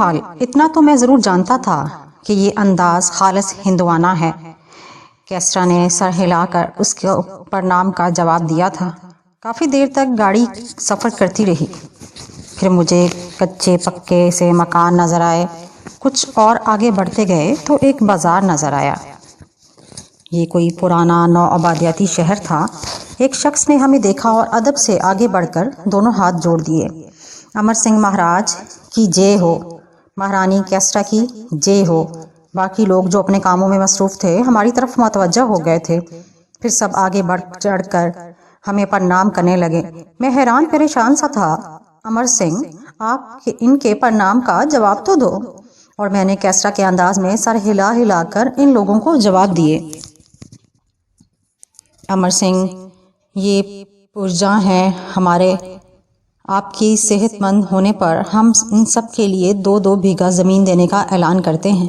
بہرحال اتنا تو میں ضرور جانتا تھا کہ یہ انداز خالص ہندوانہ ہے۔ کیسرا نے سر ہلا کر اس کے پرنام کا جواب دیا تھا۔ کافی دیر تک گاڑی سفر کرتی رہی، پھر مجھے کچے پکے سے مکان نظر آئے۔ کچھ اور آگے بڑھتے گئے تو ایک بازار نظر آیا۔ یہ کوئی پرانا نوآبادیاتی شہر تھا۔ ایک شخص نے ہمیں دیکھا اور ادب سے آگے بڑھ کر دونوں ہاتھ جوڑ دیے۔ امر سنگھ مہاراج کی جے ہو، مہارانی کیسرا کی جے ہو۔ باقی لوگ جو اپنے کاموں میں مصروف تھے ہماری طرف متوجہ ہو گئے تھے۔ پھر سب آگے بڑھ چڑھ کر ہمیں پرنام کرنے لگے۔ میں حیران پریشان سا تھا۔ امر سنگھ، آپ ان کے پرنام کا جواب تو دو۔ اور میں نے کیسرا کے انداز میں سر ہلا ہلا کر ان لوگوں کو جواب دیے۔ امر سنگھ، یہ پرجاں ہیں ہمارے۔ آپ کی صحت مند ہونے پر ہم ان سب کے لیے 2-2 بیگھہ زمین دینے کا اعلان کرتے ہیں۔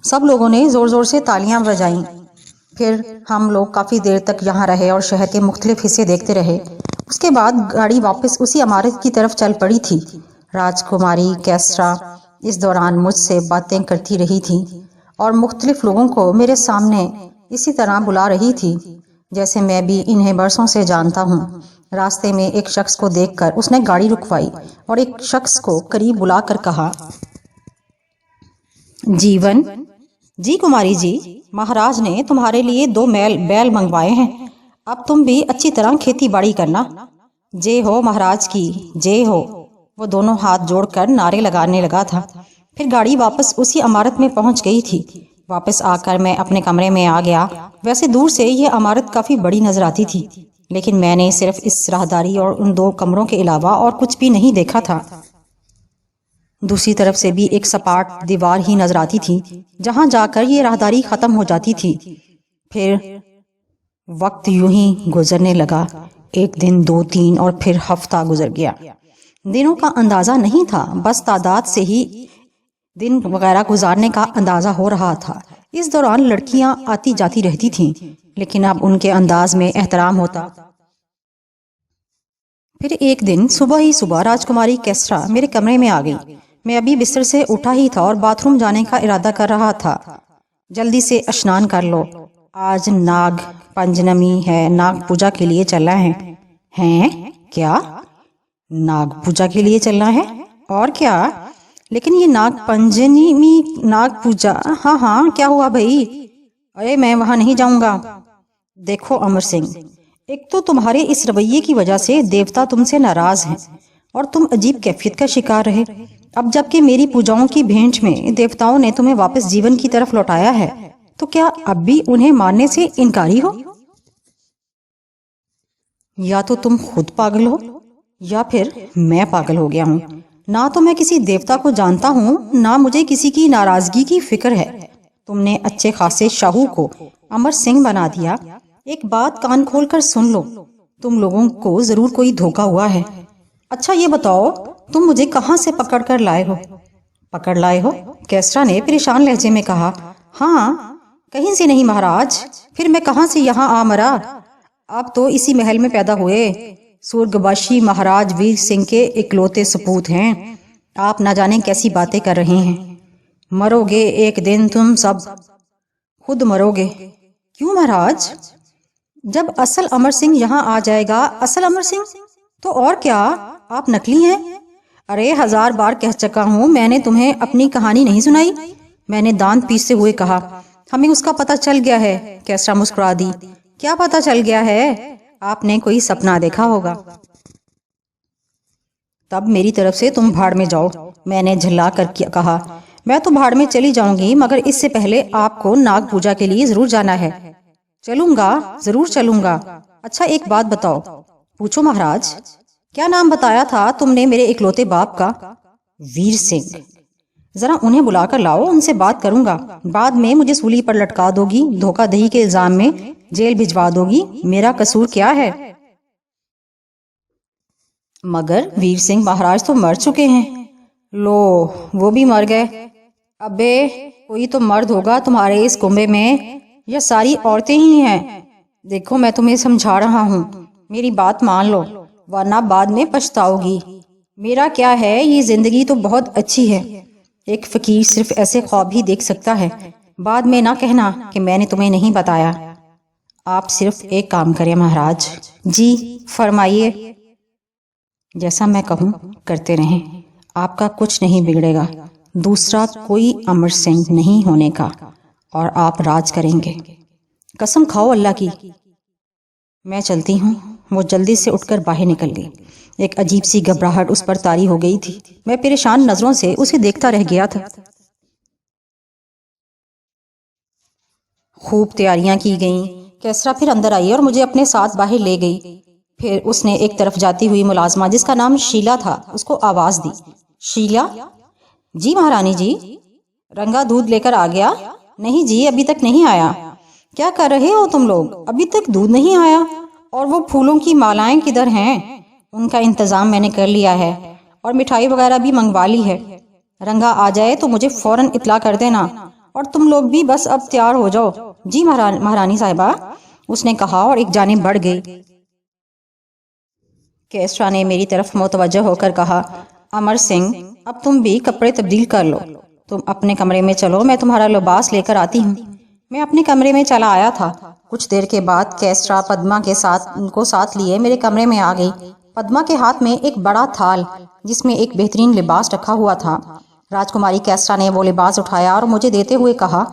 سب لوگوں نے زور زور سے تالیاں بجائیں۔ پھر ہم لوگ کافی دیر تک یہاں رہے اور شہر کے مختلف حصے دیکھتے رہے۔ اس کے بعد گاڑی واپس اسی عمارت کی طرف چل پڑی تھی۔ راجکماری کیسرا اس دوران مجھ سے باتیں کرتی رہی تھی اور مختلف لوگوں کو میرے سامنے اسی طرح بلا رہی تھی جیسے میں بھی انہیں برسوں سے جانتا ہوں۔ راستے میں ایک شخص کو دیکھ کر اس نے گاڑی رکوائی اور ایک شخص کو قریب بلا کر کہا، جیون جی کماری جی، مہاراج نے تمہارے لیے 2 بیل منگوائے ہیں۔ اب تم بھی اچھی طرح کھیتی باڑی کرنا۔ جے ہو مہاراج کی جے ہو۔ وہ دونوں ہاتھ جوڑ کر نعرے لگانے لگا تھا۔ پھر گاڑی واپس اسی عمارت میں پہنچ گئی تھی۔ واپس آ کر میں اپنے کمرے میں آ گیا۔ ویسے دور سے یہ عمارت کافی بڑی نظر آتی تھی، لیکن میں نے صرف اس راہداری اور ان 2 کمروں کے علاوہ اور کچھ بھی نہیں دیکھا تھا۔ دوسری طرف سے بھی ایک سپاٹ دیوار ہی نظر آتی تھی جہاں جا کر یہ راہداری ختم ہو جاتی تھی۔ پھر وقت یوں ہی گزرنے لگا۔ 1 دن، 2، 3 اور پھر ہفتہ گزر گیا۔ دنوں کا اندازہ نہیں تھا، بس تعداد سے ہی دن وغیرہ گزارنے کا اندازہ ہو رہا تھا۔ اس دوران لڑکیاں آتی جاتی رہتی تھیں، لیکن اب ان کے انداز میں احترام ہوتا۔ پھر ایک دن صبح ہی صبح راجکماری کیسرا میرے کمرے میں آ گئی۔ میں ابھی بستر سے اٹھا ہی تھا اور باتھ روم جانے کا ارادہ کر رہا تھا۔ جلدی سے اشنان کر لو، آج ناگ پنجنمی ہے، ناگ پوجا کے لیے چلنا ہے۔ ہیں؟ کیا؟ ناگ پوجا کے لیے چلنا ہے؟ اور کیا؟ لیکن یہ ناگ پنجنمی، ناگ پوجا، ہاں کیا ہوا بھائی؟ ارے میں وہاں نہیں جاؤں گا۔ دیکھو امر سنگھ، ایک تو تمہارے اس رویے کی وجہ سے دیوتا تم سے ناراض ہیں اور تم عجیب کیفیت کا شکار رہے۔ اب جب کہ میری پوجاؤں کی بھینٹ میں دیوتاؤں نے تمہیں واپس جیون کی طرف لوٹایا ہے، تو کیا اب بھی انہیں ماننے سے انکاری ہو؟ یا تو تم خود پاگل ہو یا پھر میں پاگل ہو گیا ہوں۔ نہ تو میں کسی دیوتا کو جانتا ہوں، نہ مجھے کسی کی ناراضگی کی فکر ہے۔ تم نے اچھے خاصے شاہو کو امر سنگھ بنا دیا۔ ایک بات کان کھول کر سن لو، تم لوگوں کو ضرور کوئی دھوکا ہوا ہے۔ اچھا یہ بتاؤ، تم مجھے کہاں سے پکڑ کر لائے ہو؟ پکڑ لائے ہو؟ کیسرا نے پریشان لہجے میں کہا۔ ہاں، کہیں سے نہیں مہاراج، پھر میں کہاں سے یہاں آ مرا؟ آپ تو اسی محل میں پیدا ہوئے، سورگباشی مہاراج ویر سنگھ کے اکلوتے سپوت ہیں۔ آپ نہ جانے کیسی باتیں کر رہے ہیں۔ مرو گے ایک دن تم سب، خود مرو گے۔ کیوں مہاراج؟ جب اصل امر سنگھ یہاں آ جائے گا۔ اصل امر سنگھ؟ تو اور کیا، آپ نکلی ہیں؟ ارے 1000 بار کہہ چکا ہوں، میں نے تمہیں اپنی کہانی نہیں سنائی، میں نے دانت پیستے ہوئے کہا۔ ہمیں اس کا پتہ چل گیا ہے، کیسرا مسکرا دی۔ کیا پتہ چل گیا ہے؟ آپ نے کوئی سپنا دیکھا ہوگا۔ تب میری طرف سے تم بھاڑ میں جاؤ، میں نے جھلا کر کہا۔ میں تو بھاڑ میں چلی جاؤں گی، مگر اس سے پہلے آپ کو ناگ پوجا کے لیے ضرور جانا ہے۔ چلوں گا، ضرور چلوں گا۔ اچھا ایک بات بتاؤ۔ پوچھو مہاراج۔ کیا نام بتایا تھا تم نے میرے اکلوتے باپ کا؟ ویر سنگھ۔ ذرا انہیں بلا کر لاؤ، ان سے بات کروں گا۔ بعد میں مجھے سولی پر لٹکا دو گی، دھوکہ دہی کے الزام میں جیل بھجوا دو گی، میرا قصور کیا ہے؟ مگر ویر سنگھ مہاراج تو مر چکے ہیں۔ لو، وہ بھی مر گئے۔ ابے کوئی تو مرد ہوگا تمہارے اس کنبے میں، یا ساری عورتیں ہی ہیں؟ دیکھو میں تمہیں سمجھا رہا ہوں، میری بات مان لو ورنہ بعد میں پچھتاؤ گی۔ میرا کیا ہے، یہ زندگی تو بہت اچھی ہے، ایک فقیر صرف ایسے خواب ہی دیکھ سکتا ہے، بعد میں نہ کہنا کہ میں نے تمہیں نہیں بتایا۔ آپ صرف ایک کام کریں مہاراج۔ جی فرمائیے۔ جیسا میں کہوں کرتے رہیں، آپ کا کچھ نہیں بگڑے گا، دوسرا کوئی امر سنگھ نہیں ہونے کا، اور آپ راج کریں گے۔ قسم کھاؤ اللہ کی۔ میں چلتی ہوں۔ وہ جلدی سے اٹھ کر باہر نکل گئی۔ ایک عجیب سی گھبراہٹ اس پر طاری ہو گئی تھی۔ میں پریشان نظروں سے اسے دیکھتا رہ گیا تھا۔ خوب تیاریاں کی گئیں۔ کیسرا پھر اندر آئی اور مجھے اپنے ساتھ باہر لے گئی۔ پھر اس نے ایک طرف جاتی ہوئی ملازمہ جس کا نام شیلا تھا اس کو آواز دی۔ شیلا؟ جی مہارانی جی۔ رنگا دودھ لے کر آ گیا؟ نہیں جی، ابھی تک نہیں آیا۔ کیا کر رہے ہو تم لوگ؟ ابھی تک دودھ نہیں آیا؟ اور وہ پھولوں کی مالائیں کدھر ہیں؟ ان کا انتظام میں نے کر لیا ہے، اور مٹھائی وغیرہ بھی منگوا لی ہے۔ رنگا آ جائے تو مجھے فوراً اطلاع کر دینا، اور تم لوگ بھی بس اب تیار ہو جاؤ۔ جی مہارانی صاحبہ، اس نے کہا اور ایک جانب بڑھ گئی۔ کیسرا نے میری طرف متوجہ ہو کر کہا، امر سنگھ، اب تم بھی کپڑے تبدیل کر لو۔ تم اپنے کمرے میں چلو، میں تمہارا لباس لے کر آتی ہوں۔ میں اپنے کمرے میں چلا آیا تھا۔ کچھ دیر کے بعد کیسرا پدما کے ساتھ لیے میرے کمرے میں آ گئی۔ پدما کے ہاتھ میں ایک بڑا تھال جس میں ایک بہترین لباس رکھا ہوا تھا۔ راجکماری کیسرا نے وہ لباس اٹھایا اور مجھے دیتے ہوئے کہا،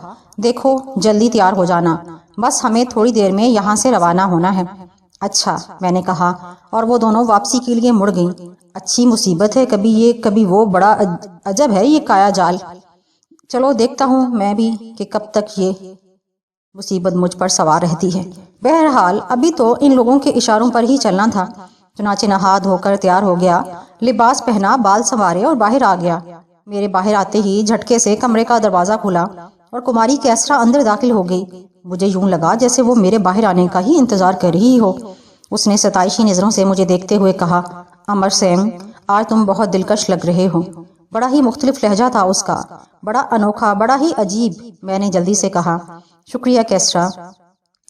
دیکھو جلدی تیار ہو جانا، بس ہمیں تھوڑی دیر میں یہاں سے روانہ ہونا ہے۔ اچھا، میں نے کہا، اور وہ دونوں واپسی کے لیے مڑ گئیں۔ اچھی مصیبت ہے، کبھی یہ کبھی وہ، بڑا عجب ہے یہ کایا جال۔ چلو دیکھتا ہوں میں بھی کہ کب تک یہ مصیبت مجھ پر سوار رہتی ہے۔ بہرحال ابھی تو ان لوگوں کے اشاروں پر ہی چلنا تھا۔ چنانچہ نہا دھو کر تیار ہو گیا، لباس پہنا، بال سنوارے اور باہر آ گیا۔ میرے باہر آتے ہی جھٹکے سے کمرے کا دروازہ کھلا اور کماری کیسرا اندر داخل ہو گئی۔ مجھے یوں لگا جیسے وہ میرے باہر آنے کا ہی انتظار کر رہی ہو۔ اس نے ستائشی نظروں سے مجھے دیکھتے ہوئے کہا، امر سنگھ، آج تم بہت دلکش لگ رہے ہو۔ بڑا ہی مختلف لہجہ تھا اس کا، بڑا انوکھا، بڑا ہی عجیب۔ میں نے جلدی سے کہا، شکریہ کیسرا،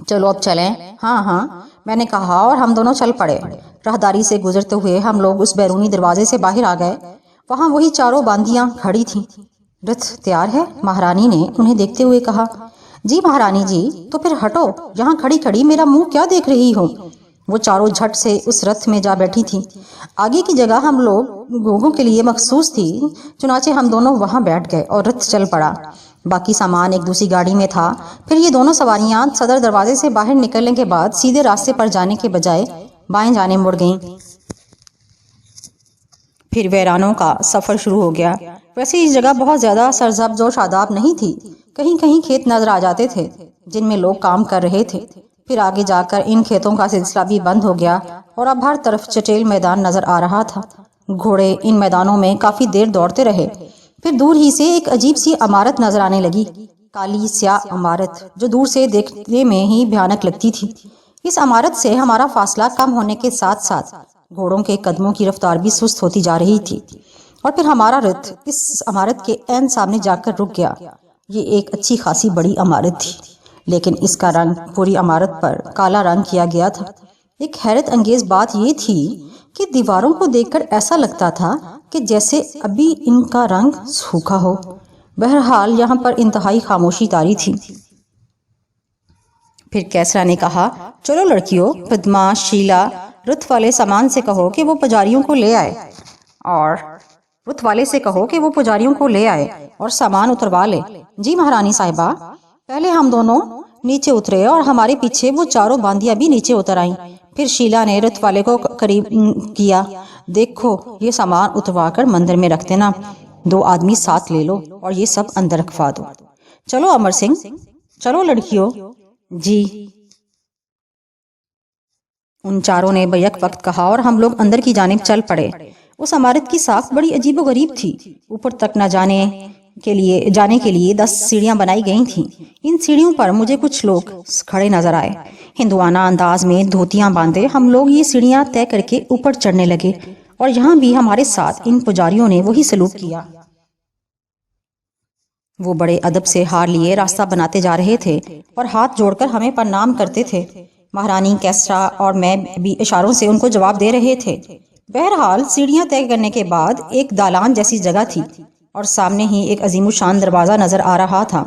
چلو اب چلیں۔ ہاں ہاں، میں نے کہا، اور ہم دونوں چل پڑے۔ راہداری سے گزرتے ہوئے ہم لوگ اس بیرونی دروازے سے باہر آ گئے۔ وہاں وہی چاروں باندیاں کھڑی تھیں۔ رتھ تیار ہے؟ مہارانی نے انہیں دیکھتے ہوئے کہا۔ جی مہارانی جی۔ تو پھر ہٹو، یہاں کھڑی کھڑی میرا منہ کیا دیکھ رہی ہو؟ وہ چاروں جھٹ سے اس رتھ میں جا بیٹھی تھی۔ آگے کی جگہ ہم لوگوں کے لیے مخصوص تھی، چنانچہ ہم دونوں وہاں بیٹھ گئے اور رتھ چل پڑا۔ باقی سامان ایک دوسری گاڑی میں تھا۔ پھر یہ دونوں سواریاں صدر دروازے سے باہر نکلنے کے بعد سیدھے راستے پر جانے کے بجائے بائیں جانے مڑ گئیں۔ پھر ویرانوں کا سفر شروع ہو گیا۔ ویسے اس جگہ بہت زیادہ سرسبز و شاداب نہیں تھی۔ کہیں کہیں کھیت نظر آ جاتے تھے جن میں لوگ کام کر رہے تھے۔ پھر آگے جا کر ان کھیتوں کا سلسلہ بھی بند ہو گیا اور اب ہر طرف چٹیل میدان نظر آ رہا تھا۔ گھوڑے ان میدانوں میں کافی دیر دوڑتے رہے۔ پھر دور ہی سے ایک عجیب سی عمارت نظر آنے لگی، کالی سیاہ عمارت جو دور سے دیکھنے میں ہی بھیانک لگتی تھی۔ اس عمارت سے ہمارا فاصلہ کم ہونے کے ساتھ ساتھ گھوڑوں کے قدموں کی رفتار بھی سست ہوتی جا رہی تھی، اور پھر ہمارا رتھ اس عمارت کے عین سامنے جا کر رک گیا۔ یہ ایک اچھی خاصی بڑی عمارت تھی، لیکن اس کا رنگ پوری عمارت پر کالا رنگ کیا گیا تھا۔ ایک حیرت انگیز بات یہ تھی کہ دیواروں کو دیکھ کر ایسا لگتا تھا کہ جیسے ابھی ان کا رنگ سوکھا ہو۔ بہرحال یہاں پر انتہائی خاموشی طاری تھی۔ پھر کیسرا نے کہا، چلو لڑکیوں، پدما، شیلا، رتھ والے سامان سے کہو کہ وہ پجاریوں کو لے آئے اور سامان اتروا لے۔ جی مہارانی صاحبہ۔ پہلے ہم دونوں نیچے اترے اور ہمارے پیچھے وہ چاروں باندیاں بھی نیچے اتر آئیں۔ پھر شیلا نے رتھ والے کو قریب کیا، دیکھو یہ سامان اتروا کر مندر میں رکھ دینا، 2 آدمی ساتھ لے لو اور یہ سب اندر رکھوا دو۔ چلو امر سنگھ، چلو لڑکیوں۔ جی۔ ان چاروں نے بیک وقت کہا اور ہم لوگ اندر کی جانب چل پڑے۔ اس عمارت کی ساخت بڑی عجیب و غریب تھی۔ اوپر تک جانے کے لیے 10 سیڑھیاں بنائی گئی تھیں۔ ان سیڑھیوں پر مجھے کچھ لوگ کھڑے نظر آئے۔ ہندوانہ انداز میں دھوتیاں باندھے ہم لوگ یہ سیڑھیاں طے کر کے اوپر چڑھنے لگے، اور یہاں بھی ہمارے ساتھ ان پجاریوں نے وہی سلوک کیا۔ وہ بڑے ادب سے ہار لیے راستہ بناتے جا رہے تھے اور ہاتھ جوڑ کر ہمیں پرنام کرتے تھے۔ مہارانی کیسرا اور میں بھی اشاروں سے ان کو جواب دے رہے تھے۔ بہرحال سیڑھیاں طے کرنے کے بعد ایک دالان جیسی جگہ تھی۔ اور سامنے ہی ایک عظیم الشان دروازہ نظر آ رہا تھا۔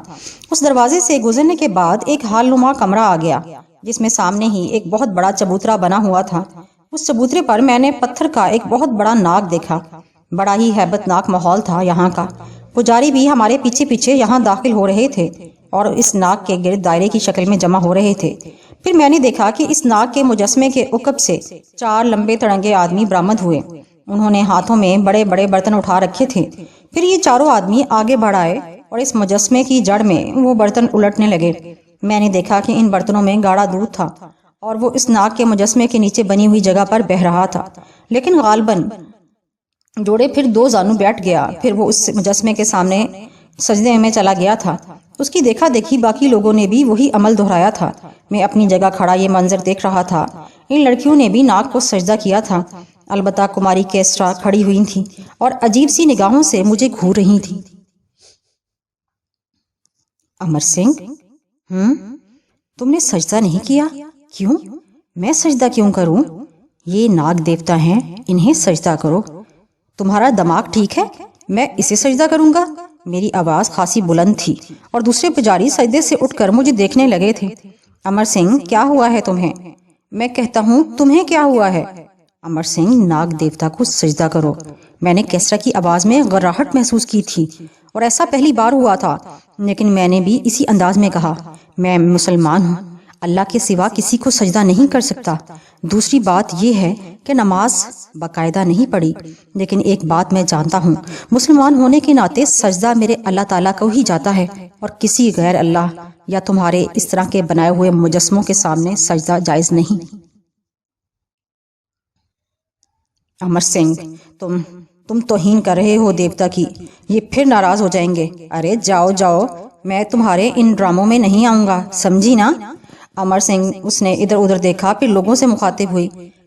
اس دروازے سے گزرنے کے بعد ایک ہال نما کمرہ آ گیا جس میں سامنے ہی ایک بہت بڑا چبوترا بنا ہوا تھا۔ اس چبوترے پر میں نے پتھر کا ایک بہت بڑا ناگ دیکھا۔ بڑا ہی ہیبت ناک ماحول تھا یہاں کا۔ پجاری بھی ہمارے پیچھے پیچھے یہاں داخل ہو رہے تھے اور اس ناگ کے گرد دائرے کی شکل میں جمع ہو رہے تھے۔ پھر میں نے دیکھا کہ اس ناگ کے مجسمے کے عقب سے 4 لمبے تڑنگے آدمی برآمد ہوئے۔ انہوں نے ہاتھوں میں بڑے بڑے برتن اٹھا رکھے تھے۔ پھر یہ چاروں آدمی آگے بڑھ آئے اور اس مجسمے کی جڑ میں وہ برتن الٹنے لگے۔ میں نے دیکھا کہ ان برتنوں میں گاڑھا دودھ تھا اور وہ اس ناگ کے مجسمے کے نیچے بنی ہوئی جگہ پر بہہ رہا تھا، لیکن غالباً جوڑے پھر 2 زانو بیٹھ گیا۔ پھر وہ اس مجسمے کے سامنے سجدے میں چلا گیا تھا۔ اس کی دیکھا دیکھی باقی لوگوں نے بھی وہی عمل دہرایا تھا۔ میں اپنی جگہ کھڑا یہ منظر دیکھ رہا تھا۔ ان لڑکیوں نے بھی ناگ کو سجدہ کیا تھا، البتہ کماری کیسرا کھڑی ہوئی تھی اور عجیب سی نگاہوں سے مجھے گھور رہی تھی۔ امر سنگھ، تم نے سجدہ نہیں کیا؟ کیوں؟ میں سجدہ کیوں کروں؟ یہ ناگ دیوتا ہیں، انہیں سجدہ کرو۔ تمہارا دماغ ٹھیک ہے؟ میں اسے سجدہ کروں گا؟ میری آواز خاصی بلند تھی اور دوسرے پجاری سجدے سے اٹھ کر مجھے دیکھنے لگے تھے۔ امر سنگھ، کیا ہوا ہے تمہیں؟ میں کہتا ہوں تمہیں کیا ہوا ہے؟ امر سنگھ، ناگ دیوتا کو سجدہ کرو۔ میں نے کیسرا کی آواز میں غراہٹ محسوس کی تھی اور ایسا پہلی بار ہوا تھا، لیکن میں نے بھی اسی انداز میں کہا، میں مسلمان ہوں، اللہ کے سوا کسی کو سجدہ نہیں کر سکتا۔ دوسری بات یہ ہے کہ نماز باقاعدہ نہیں پڑھی، لیکن ایک بات میں جانتا ہوں، مسلمان ہونے کے ناطے سجدہ میرے اللہ تعالیٰ کو ہی جاتا ہے اور کسی غیر اللہ یا تمہارے اس طرح کے بنائے ہوئے مجسموں کے سامنے سجدہ جائز نہیں۔ امر سنگھ، تم توہین کر رہے ہو دیوتا کی، یہ پھر ناراض ہو جائیں گے۔ ارے جاؤ جاؤ، میں تمہارے ان ڈراموں میں نہیں آؤں گا، سمجھی نا؟ امر سنگھ، اس نے ادھر ادھر دیکھا، پھر لوگوں سے مخاطب ہوئی،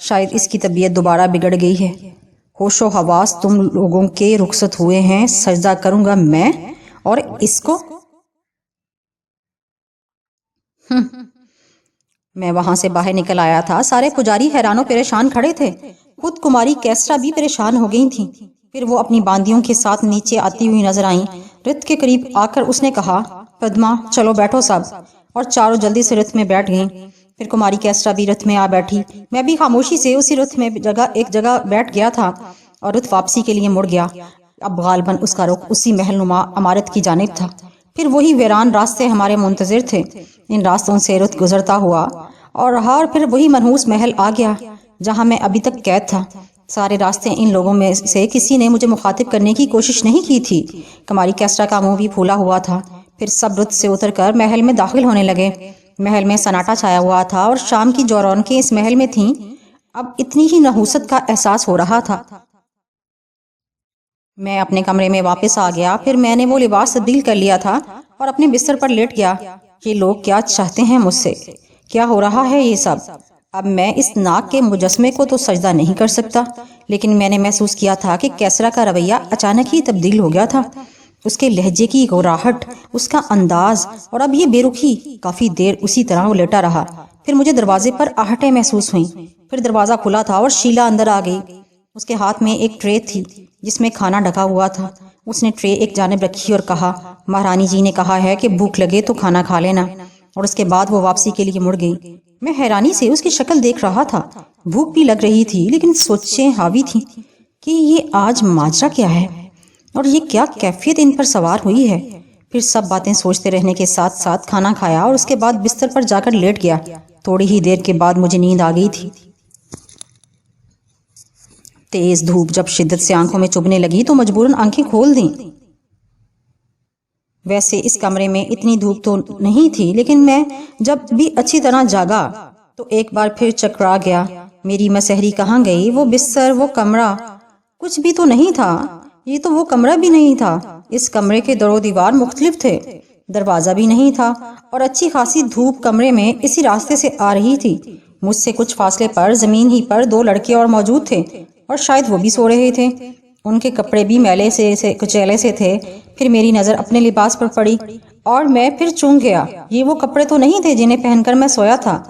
شاید اس کی طبیعت دوبارہ بگڑ گئی ہے۔ ہوش و حواس تم لوگوں کے رخصت ہوئے ہیں، سجدہ کروں گا میں اور اس کو؟ میں وہاں سے باہر نکل آیا تھا۔ سارے پجاری حیران و پریشان کھڑے تھے، خود کماری کیسرا بھی پریشان ہو گئی تھی۔ پھر وہ اپنی باندیوں کے ساتھ نیچے آتی ہوئی نظر آئیں۔ رت کے قریب آ کر اس نے کہا، پدما چلو بیٹھو سب، اور چاروں جلدی سے رتھ میں بیٹھ گئیں۔ پھر کماری کیسرا بھی رتھ میں آ بیٹھی۔ میں بھی خاموشی سے اسی رتھ میں ایک جگہ بیٹھ گیا تھا اور رتھ واپسی کے لیے مڑ گیا۔ اب غالباً اس کا رخ اسی محل نما عمارت کی جانب تھا۔ پھر وہی ویران راستے ہمارے منتظر تھے۔ ان راستوں سے رتھ گزرتا ہوا اور رہا اور پھر وہی منحوس محل آ گیا جہاں میں ابھی تک قید تھا۔ سارے راستے ان لوگوں میں سے کسی نے مجھے مخاطب کرنے کی کوشش نہیں کی تھی۔ کماری کیسرا کا منہ بھی پھولا ہوا تھا۔ پھر سب رت سے اتر کر محل میں داخل ہونے لگے۔ محل میں سناٹا چھایا ہوا تھا اور شام کی جو رونقیں اس محل میں تھیں، اب اتنی ہی نحوست کا احساس ہو رہا تھا۔ میں اپنے کمرے میں واپس آ گیا۔ پھر میں نے وہ لباس تبدیل کر لیا تھا اور اپنے بستر پر لیٹ گیا۔ یہ لوگ کیا چاہتے ہیں مجھ سے؟ کیا ہو رہا ہے یہ سب؟ اب میں اس ناگ کے مجسمے کو تو سجدہ نہیں کر سکتا، لیکن میں نے محسوس کیا تھا کہ کیسرا کا رویہ اچانک ہی تبدیل ہو گیا تھا۔ اس کے لہجے کی غراہٹ، اس کا انداز اور اب یہ بے رخی۔ کافی دیر اسی طرح وہ لیٹا رہا۔ پھر مجھے دروازے پر آہٹیں محسوس ہوئیں۔ پھر دروازہ کھلا تھا اور شیلا اندر آ گئی۔ اس کے ہاتھ میں ایک ٹرے تھی جس میں کھانا ڈھکا ہوا تھا۔ اس نے ٹرے ایک جانب رکھی اور کہا، مہارانی جی نے کہا ہے کہ بھوک لگے تو کھانا کھا لینا، اور اس کے بعد وہ واپسی کے لیے مڑ گئی۔ میں حیرانی سے اس کی شکل دیکھ رہا تھا۔ بھوک بھی لگ رہی تھی، لیکن سوچیں حاوی تھی کہ یہ آج ماجرا کیا ہے اور یہ کیا کیفیت ان پر سوار ہوئی ہے۔ پھر سب باتیں سوچتے رہنے کے ساتھ ساتھ کھانا کھایا اور اس کے بعد بستر پر جا کر لیٹ گیا۔ تھوڑی ہی دیر کے بعد مجھے نیند آ گئی تھی۔ تیز دھوپ جب شدت سے آنکھوں میں چبھنے لگی تو مجبوراً آنکھیں کھول دیں۔ ویسے اس کمرے میں اتنی دھوپ تو نہیں تھی، لیکن میں جب بھی اچھی طرح جاگا تو ایک بار پھر چکرا گیا۔ میری مسحری کہاں گئی؟ وہ بستر، وہ کمرہ، کچھ بھی تو نہیں تھا۔ یہ تو وہ کمرہ بھی نہیں تھا۔ اس کمرے کے در و دیوار مختلف تھے، دروازہ بھی نہیں تھا اور اچھی خاصی دھوپ کمرے میں اسی راستے سے آ رہی تھی۔ مجھ سے کچھ فاصلے پر زمین ہی پر 2 لڑکے اور موجود تھے اور شاید وہ بھی سو رہے تھے۔ ان کے کپڑے بھی میلے سے کچیلے سے تھے۔ پھر میری نظر اپنے لباس پر پڑی اور میں پھر چونک گیا۔ یہ وہ کپڑے تو نہیں تھے جنہیں پہن کر میں سویا تھا۔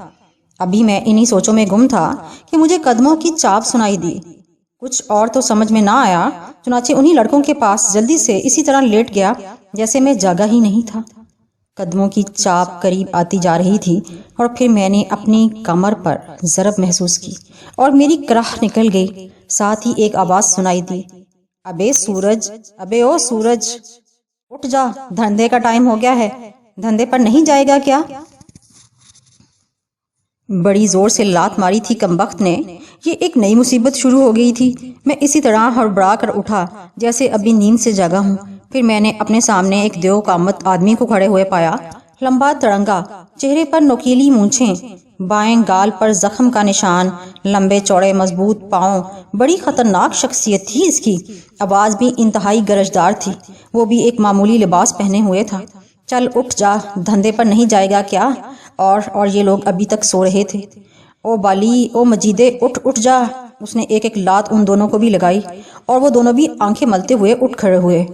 ابھی میں انہی سوچوں میں گم تھا کہ مجھے قدموں کی چاپ سنائی دی۔ کچھ اور تو سمجھ میں نہ آیا، چنانچہ انہی لڑکوں کے پاس جلدی سے اسی طرح لیٹ گیا جیسے میں جاگا ہی نہیں تھا۔ قدموں کی چاپ قریب آتی جا رہی تھی اور پھر میں نے اپنی کمر پر ضرب محسوس کی اور میری کرہ نکل گئی۔ ساتھ ہی ایک آواز سنائی دی، ابے سورج، ابے او سورج، اٹھ جا، دھندے کا ٹائم ہو گیا ہے، دھندے پر نہیں جائے گا کیا؟ بڑی زور سے لات ماری تھی کمبخت نے، یہ ایک نئی مصیبت شروع ہو گئی تھی۔ میں اسی طرح ہڑبڑا کر اٹھا جیسے ابھی نیند سے جاگا ہوں۔ پھر میں نے اپنے سامنے ایک دیو قامت آدمی کو کھڑے ہوئے پایا، لمبا تڑنگا، چہرے پر نوکیلی مونچھیں، بائیں گال پر زخم کا نشان، لمبے چوڑے مضبوط پاؤں، بڑی خطرناک شخصیت تھی اس کی۔ آواز بھی انتہائی گرجدار تھی، وہ بھی ایک معمولی لباس پہنے ہوئے تھا۔ چل اٹھ جا، دھندے پر نہیں جائے گا کیا؟ اور یہ لوگ ابھی تک سو رہے تھے۔ او بالی، او مجیدے، اٹھ جا۔ اس نے ایک ایک لات ان دونوں کو بھی لگائی اور وہ دونوں بھی آنکھیں ملتے ہوئے اٹھ کھڑے ہوئے۔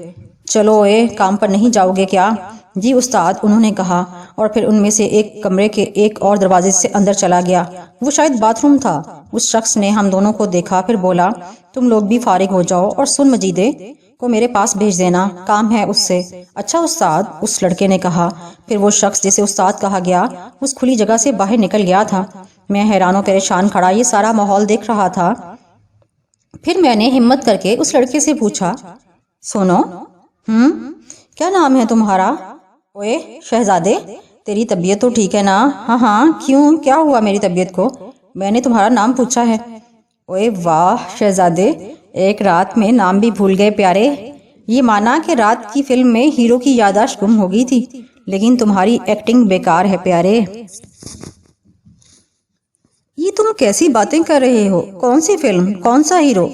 چلو اے، کام پر نہیں جاؤ گے کیا؟ جی استاد، انہوں نے کہا، اور پھر ان میں سے ایک کمرے کے ایک اور دروازے سے اندر چلا گیا، وہ شاید باتھ روم تھا۔ اس شخص نے ہم دونوں کو دیکھا، پھر بولا، تم لوگ بھی فارغ ہو جاؤ اور سن مجیدے کو میرے پاس بھیج دینا، کام ہے اس سے۔ اچھا استاد، اس لڑکے نے کہا۔ پھر وہ شخص جسے استاد کہا گیا اس کھلی جگہ سے باہر نکل گیا تھا۔ میں حیران و پریشان کھڑا یہ سارا ماحول دیکھ رہا تھا۔ پھر میں نے ہمت کر کے اس لڑکے سے پوچھا، سنو، کیا نام ہے تمہارا؟ اوے شہزادے، تیری طبیعت تو ٹھیک ہے نا؟ ہاں، کیوں، کیا ہوا میری طبیعت کو؟ میں نے تمہارا نام پوچھا ہے۔ اوے واہ شہزادے، ایک رات میں نام بھی بھول گئے پیارے۔ یہ مانا کہ رات کی فلم میں ہیرو کی یادداشت گم ہو گئی تھی، لیکن تمہاری ایکٹنگ بیکار ہے پیارے۔ یہ تم کیسی باتیں کر رہے ہو؟ کون سی فلم، کون سا ہیرو؟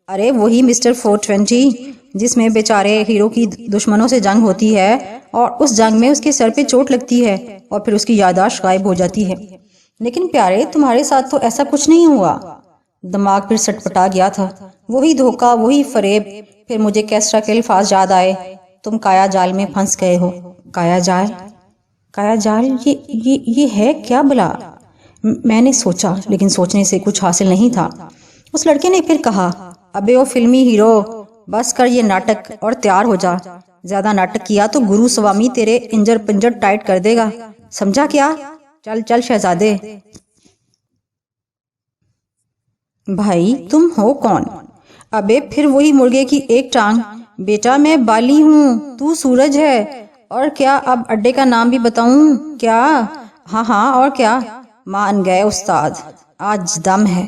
ارے وہی مسٹر 420، جس میں بیچارے ہیرو کی دشمنوں سے جنگ ہوتی ہے اور اس جنگ میں اس کے سر پہ چوٹ لگتی ہے اور پھر اس کی یادداشت غائب ہو جاتی ہے۔ لیکن پیارے، تمہارے ساتھ تو ایسا کچھ نہیں ہوا۔ دماغ پھر سٹپٹا گیا تھا، وہی دھوکہ، وہی فریب۔ پھر مجھے کیسٹرا کے الفاظ یاد آئے، تم کایا جال میں پھنس گئے ہو۔ کایا جال؟ کایا جال، یہ ہے کیا بلا؟ میں نے سوچا، لیکن سوچنے سے کچھ حاصل نہیں تھا۔ اس لڑکے نے پھر کہا، ابے او فلمی ہیرو، بس کر یہ ناٹک اور تیار ہو جا۔ زیادہ ناٹک کیا تو گرو سوامی تیرے انجر پنجر ٹائٹ کر دے گا، سمجھا کیا؟ چل چل شہزادے۔ بھائی تم ہو کون؟ ابے پھر وہی مرغے کی ایک ٹانگ، بیٹا میں بالی ہوں، تو سورج ہے۔ اور کیا اب اڈے کا نام بھی بتاؤں کیا؟ ہاں اور کیا؟ مان گئے استاد، آج دم ہے،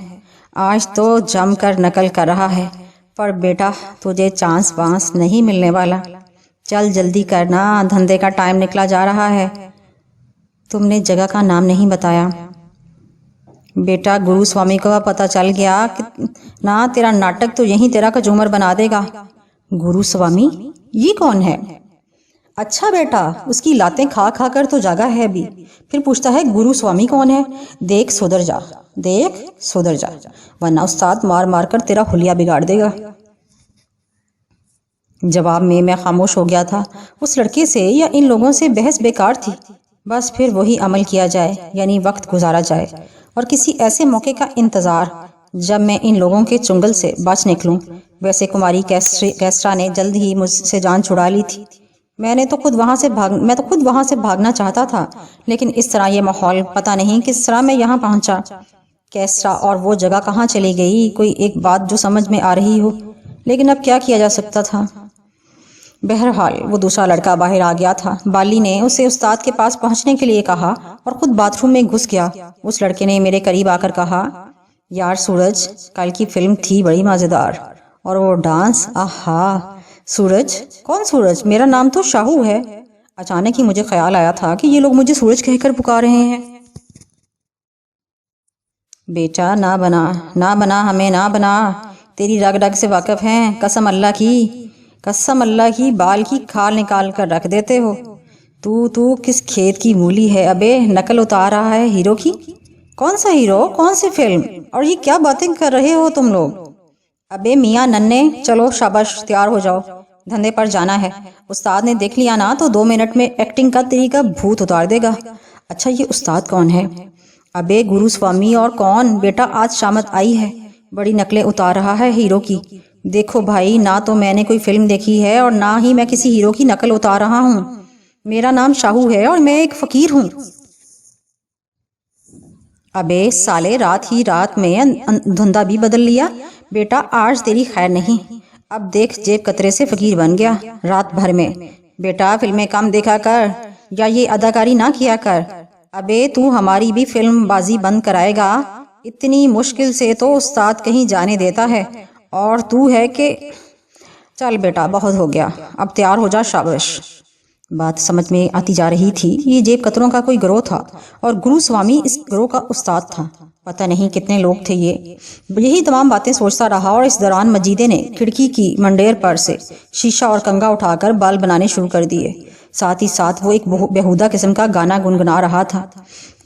آج تو جم کر نقل کر رہا ہے، پر بیٹا تجھے چانس وانس نہیں ملنے والا۔ چل جلدی کرنا، دھندے کا ٹائم نکلا جا رہا ہے۔ تم نے جگہ کا نام نہیں بتایا۔ بیٹا گرو سوامی کو پتہ چل گیا نا، تیرا ناٹک تو یہیں تیرا کجومر بنا دے گا۔ گرو سوامی؟ یہ کون ہے؟ اچھا بیٹا، اس کی لاتیں کھا کھا کر تو جاگا ہے ابھی، پھر پوچھتا ہے گرو سوامی کون ہے؟ دیکھ سدھر جا، دیکھ سدھر جا، ورنہ استاد مار مار کر تیرا حلیہ بگاڑ دے گا۔ جواب میں خاموش ہو گیا تھا۔ اس لڑکے سے یا ان لوگوں سے بحث بیکار تھی، بس پھر وہی عمل کیا جائے، یعنی وقت گزارا جائے اور کسی ایسے موقع کا انتظار جب میں ان لوگوں کے چنگل سے بچ نکلوں۔ ویسے کماری کیسٹرا نے جلد ہی مجھ سے جان چھڑا لی تھی۔ میں تو خود وہاں سے بھاگنا چاہتا تھا، لیکن اس طرح یہ ماحول، پتہ نہیں کس طرح میں یہاں پہنچا۔ کیسٹرا اور وہ جگہ کہاں چلی گئی، کوئی ایک بات جو سمجھ میں آ رہی ہو، لیکن اب کیا کیا جا سکتا تھا۔ بہرحال وہ دوسرا لڑکا باہر آ گیا تھا۔ بالی نے اسے استاد کے پاس پہنچنے کے لیے کہا اور خود باتھ روم میں گھس گیا۔ اس لڑکے نے میرے قریب آ کر کہا، یار سورج، کل کی فلم تھی بڑی مزیدار، اور وہ ڈانس، آہا۔ سورج؟ کون سورج؟ میرا نام تو شاہو ہے۔ اچانک ہی مجھے خیال آیا تھا کہ یہ لوگ مجھے سورج کہہ کر پکار رہے ہیں۔ بیٹا نہ بنا ہمیں، نہ بنا، تیری رگ رگ سے واقف ہیں، قسم اللہ کی بال کی کھال نکال کر رکھ دیتے ہو۔ تو کس کھیت کی مولی ہے ابے، نقل اتار رہا ہے ہیرو کی؟ کون سا ہیرو، کون سی فلم، اور یہ کیا باتیں کر رہے ہو تم لوگ؟ ابے میاں ننے، چلو شاباش، تیار ہو جاؤ، دھندے پر جانا ہے۔ استاد نے دیکھ لیا نا تو 2 منٹ میں ایکٹنگ کا طریقہ بھوت اتار دے گا۔ اچھا یہ استاد کون ہے؟ ابے گرو سوامی، اور کون؟ بیٹا آج شامت آئی ہے، بڑی نقلیں اتار رہا ہے ہیرو کی۔ دیکھو بھائی، نہ تو میں نے کوئی فلم دیکھی ہے اور نہ ہی میں کسی ہیرو کی نقل اتار رہا ہوں۔ میرا نام شاہو ہے اور میں ایک فقیر ہوں۔ ابے سالے، رات ہی رات میں دھندا بھی بدل لیا۔ بیٹا آج تیری خیر نہیں، اب دیکھ جیب کترے سے فقیر بن گیا رات بھر میں۔ بیٹا فلمیں کم دیکھا کر یا یہ اداکاری نہ کیا کر۔ ابے تو ہماری بھی فلم بازی بند کرائے گا؟ اتنی مشکل سے تو استاد کہیں جانے دیتا ہے اور تو ہے کہ… چل بیٹا بہت ہو گیا، اب تیار ہو جا، شاباش۔ بات سمجھ میں آتی جا رہی تھی۔ یہ جیب کتروں کا کوئی گروہ تھا اور گرو سوامی اس گروہ کا استاد تھا۔ پتہ نہیں کتنے لوگ تھے یہ۔ یہی تمام باتیں سوچتا رہا اور اس دوران مجیدے نے کھڑکی کی منڈیر پر سے شیشہ اور کنگا اٹھا کر بال بنانے شروع کر دیے۔ ساتھ ہی ساتھ وہ ایک بیہودہ قسم کا گانا گنگنا رہا تھا۔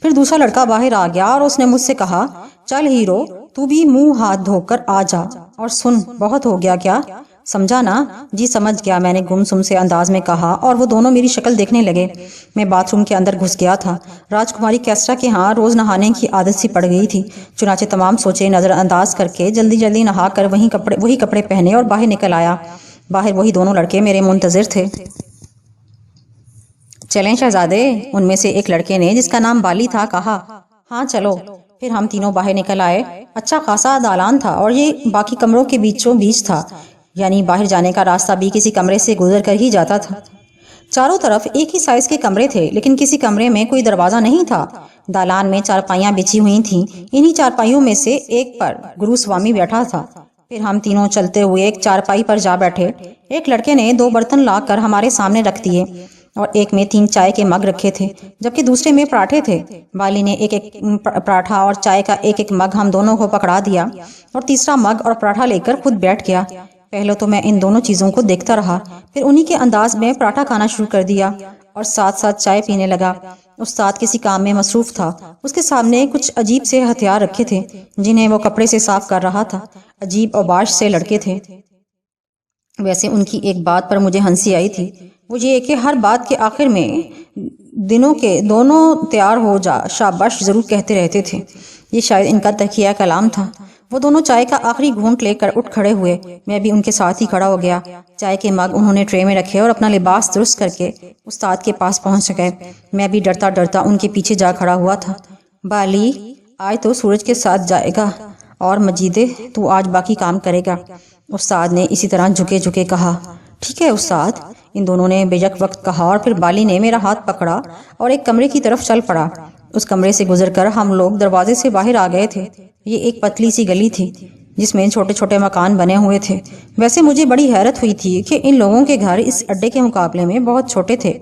پھر دوسرا لڑکا باہر آ گیا اور اس نے مجھ سے کہا، چل ہیرو تو بھی منہ ہاتھ دھو کر آ جا اور سن، بہت ہو گیا کیا؟ سمجھا نا؟ جی سمجھ گیا، میں نے گمسم سے انداز میں کہا اور وہ دونوں میری شکل دیکھنے لگے۔ میں باتھ روم کے اندر گھس گیا تھا۔ راجکماری کیسرا کے ہاں روز نہانے کی عادت سی پڑ گئی تھی، چنانچہ تمام سوچے نظر انداز کر کے جلدی جلدی نہا کر وہی کپڑے پہنے اور باہر نکل آیا۔ باہر وہی دونوں لڑکے میرے منتظر تھے۔ چلیں شہزادے، ان میں سے ایک لڑکے نے جس کا نام بالی تھا کہا۔ ہاں چلو۔ پھر ہم تینوں باہر نکل آئے۔ اچھا خاصا دالان تھا اور یہ باقی کمروں کے بیچوں بیچ تھا، یعنی باہر جانے کا راستہ بھی کسی کمرے سے گزر کر ہی جاتا تھا۔ چاروں طرف ایک ہی سائز کے کمرے تھے، لیکن کسی کمرے میں کوئی دروازہ نہیں تھا۔ دالان میں چارپائیاں بچھی ہوئی تھیں، انہی چارپائیوں میں سے ایک پر گرو سوامی بیٹھا تھا۔ پھر ہم تینوں چلتے ہوئے ایک چارپائی پر جا بیٹھے۔ ایک لڑکے نے 2 برتن لا کر ہمارے سامنے رکھ دیے اور ایک میں 3 چائے کے مگ رکھے تھے، جبکہ دوسرے میں پراٹھے تھے۔ بالی نے ایک پراٹھا اور چائے کا ایک مگ ہم دونوں کو پکڑا دیا اور تیسرا مگ اور پراٹھا لے کر خود بیٹھ گیا۔ پہلے تو میں ان دونوں چیزوں کو دیکھتا رہا، پھر انہی کے انداز میں پراٹھا کھانا شروع کر دیا اور ساتھ ساتھ چائے پینے لگا۔ استاد کسی کام میں مصروف تھا۔ اس کے سامنے کچھ عجیب سے ہتھیار رکھے تھے جنہیں وہ کپڑے سے صاف کر رہا تھا۔ عجیب اوباش سے لڑکے تھے۔ ویسے ان کی ایک بات پر مجھے ہنسی آئی تھی، وہ یہ کہ ہر بات کے آخر میں دنوں کے دونوں تیار ہو جا، شاباش ضرور کہتے رہتے تھے۔ یہ شاید ان کا تکیہ کلام تھا۔ وہ دونوں چائے کا آخری گھونٹ لے کر اٹھ کھڑے ہوئے۔ میں بھی ان کے ساتھ ہی کھڑا ہو گیا۔ چائے کے مگ انہوں نے ٹرے میں رکھے اور اپنا لباس درست کر کے استاد کے پاس پہنچ گئے۔ میں بھی ڈرتا ڈرتا ان کے پیچھے جا کھڑا ہوا تھا۔ بالی آج تو سورج کے ساتھ جائے گا اور مجیدے تو آج باقی کام کرے گا، استاد نے اسی طرح جھکے جھکے کہا۔ ٹھیک ہے استاد، ان دونوں نے بے یک وقت کہا اور پھر بالی نے میرا ہاتھ پکڑا اور ایک کمرے کی طرف چل پڑا۔ اس کمرے سے گزر کر ہم لوگ دروازے سے باہر آ گئے تھے۔ یہ ایک پتلی سی گلی تھی جس میں چھوٹے چھوٹے مکان بنے ہوئے تھے۔ ویسے مجھے بڑی حیرت ہوئی تھی کہ ان لوگوں کے گھر اس اڈے کے مقابلے میں بہت چھوٹے تھے۔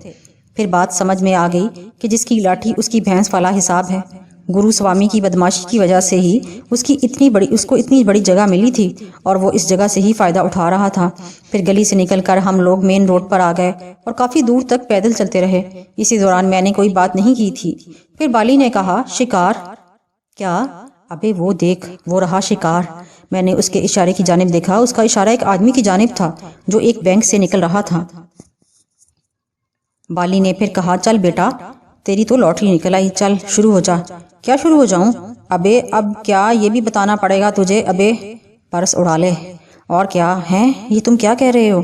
پھر بات سمجھ میں آ گئی کہ جس کی لاٹھی اس کی بھینس والا حساب ہے۔ گرو سوامی کی بدماشی کی وجہ سے ہی اس کو اتنی بڑی جگہ ملی تھی اور وہ اس جگہ سے ہی فائدہ اٹھا رہا تھا۔ پھر گلی سے نکل کر ہم لوگ مین روڈ پر آ گئے اور کافی دور تک پیدل چلتے رہے۔ اسی دوران میں نے کوئی بات نہیں کی تھی۔ پھر بالی نے کہا، شکار؟ کیا؟ ابے وہ دیکھ، وہ رہا شکار۔ میں نے اس کے اشارے کی جانب دیکھا۔ اس کا اشارہ ایک آدمی کی جانب تھا جو ایک بینک سے نکل رہا تھا۔ بالی نے پھر کہا، چل بیٹا تیری تو لاٹری نکل آئی، چل شروع ہو جا۔ کیا شروع ہو جاؤں؟ ابے اب کیا یہ بھی بتانا پڑے گا تجھے؟ ابے پرس اڑا لے۔ اور کیا ہے یہ تم کیا کہہ رہے ہو؟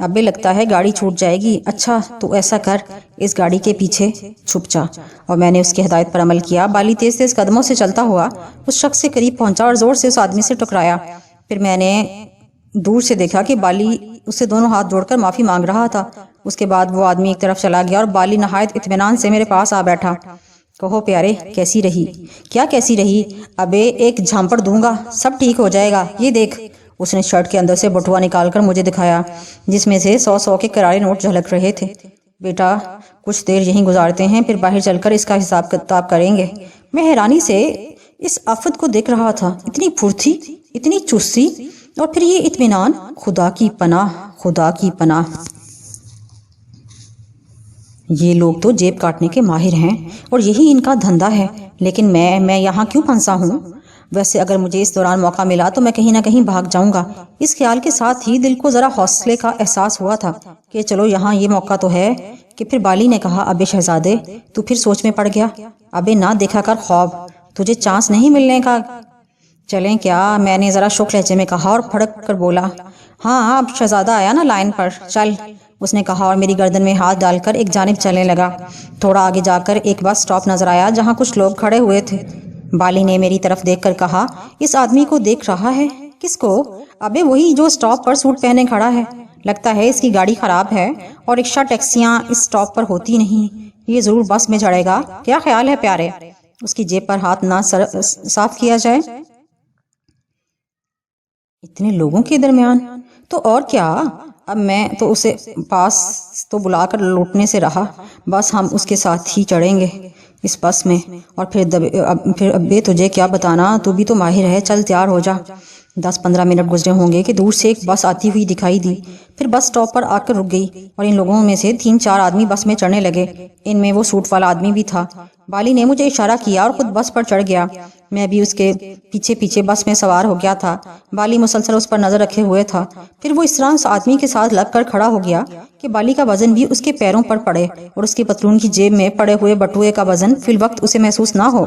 ابے لگتا ہے گاڑی چھوٹ جائے گی۔ اچھا تو ایسا کر، اس گاڑی کے پیچھے چھپ جا۔ اور میں نے اس کی ہدایت پر عمل کیا۔ بالی تیز تیز قدموں سے چلتا ہوا اس شخص سے قریب پہنچا اور زور سے اس آدمی سے ٹکرایا۔ پھر میں نے دور سے دیکھا کہ بالی اس سے دونوں ہاتھ جوڑ کر معافی مانگ رہا تھا۔ اس کے بعد وہ آدمی ایک طرف چلا گیا اور بالی نہایت اطمینان سے میرے پاس آ بیٹھا۔ کہو پیارے، کیسی رہی؟ کیا کیسی رہی؟ ابے ایک جھامپڑ دوں گا، سب ٹھیک ہو جائے گا۔ یہ دیکھ۔ اس نے شرٹ کے اندر سے بٹوا نکال کر مجھے دکھایا جس میں سے 100 کے کرارے نوٹ جھلک رہے تھے۔ بیٹا کچھ دیر یہیں گزارتے ہیں، پھر باہر چل کر اس کا حساب کتاب کریں گے۔ میں حیرانی سے اس آفت کو دیکھ رہا تھا، اتنی پھرتی، اتنی چستی اور پھر یہ اطمینان۔ خدا کی پناہ، خدا کی پناہ۔ یہ لوگ تو جیب کاٹنے کے ماہر ہیں اور یہی ان کا دھندا ہے، لیکن میں یہاں کیوں پھنسا ہوں؟ ویسے اگر مجھے اس دوران موقع ملا تو میں کہیں نہ کہیں بھاگ جاؤں گا۔ اس خیال کے ساتھ ہی دل کو ذرا حوصلے کا احساس ہوا تھا کہ چلو یہاں یہ موقع تو ہے۔ کہ پھر بالی نے کہا، ابے شہزادے تو پھر سوچ میں پڑ گیا؟ ابے نہ دیکھا کر خواب، تجھے چانس نہیں ملنے کا۔ چلیں کیا؟ میں نے ذرا شوق لہجے میں کہا اور پھڑک کر بولا۔ ہاں اب شہزادہ آیا نا لائن پر، چل، اس نے کہا اور میری گردن میں ہاتھ ڈال کر ایک جانب چلنے لگا۔ تھوڑا آگے جا کر ایک بس سٹاپ نظر آیا جہاں کچھ لوگ کھڑے ہوئے تھے۔ بالی نے میری طرف دیکھ کر کہا، اس آدمی کو دیکھ رہا ہے؟ کس کو؟ ابے وہی جو سٹاپ پر سوٹ پہنے کھڑا ہے، لگتا ہے اس کی گاڑی خراب ہے اور رکشہ ٹیکسیاں اس سٹاپ پر ہوتی نہیں، یہ ضرور بس میں چڑھے گا۔ کیا خیال ہے پیارے، اس کی جیب پر ہاتھ نہ صاف کیا جائے؟ اتنے لوگوں کے درمیان تو اور کیا، اب میں تو اسے پاس تو بلا کر لوٹنے سے رہا، بس ہم اس کے ساتھ ہی چڑھیں گے اس بس میں، اور پھر ابے تجھے کیا بتانا، تو بھی تو ماہر ہے، چل تیار ہو جا۔ 10-15 منٹ گزرے ہوں گے کہ دور سے ایک بس آتی ہوئی دکھائی دی، پھر بس سٹاپ پر آ کر رک گئی اور ان لوگوں میں سے 3-4 آدمی بس میں چڑھنے لگے۔ ان میں وہ سوٹ والا آدمی بھی تھا۔ بالی نے مجھے اشارہ کیا اور خود بس پر چڑھ گیا۔ میں بھی اس کے پیچھے پیچھے بس میں سوار ہو گیا تھا۔ بالی مسلسل اس پر نظر رکھے ہوئے تھا۔ پھر وہ اس طرح اس آدمی کے ساتھ لگ کر کھڑا ہو گیا کہ بالی کا وزن بھی اس کے پیروں پر پڑے اور اس کے پتلون کی جیب میں پڑے ہوئے بٹوئے کا وزن فی الوقت اسے محسوس نہ ہو۔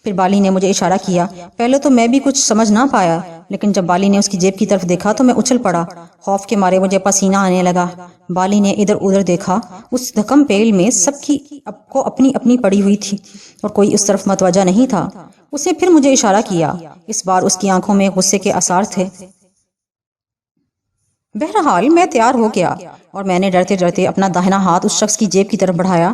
پھر بالی نے مجھے اشارہ کیا۔ پہلے تو میں بھی کچھ سمجھ نہ پایا، لیکن جب بالی نے اس کی جیب کی طرف دیکھا تو میں اچھل پڑا۔ خوف کے مارے مجھے پسینہ آنے لگا۔ بالی نے ادھر ادھر دیکھا، اس دھکم پیل میں سب کی اپنی اپنی پڑی ہوئی تھی اور کوئی اس طرف متوجہ نہیں تھا۔ اس نے پھر مجھے اشارہ کیا، اس بار اس کی آنکھوں میں غصے کے آثار تھے۔ بہرحال میں تیار ہو گیا اور میں نے ڈرتے ڈرتے اپنا داہنا ہاتھ اس شخص کی جیب کی طرف بڑھایا۔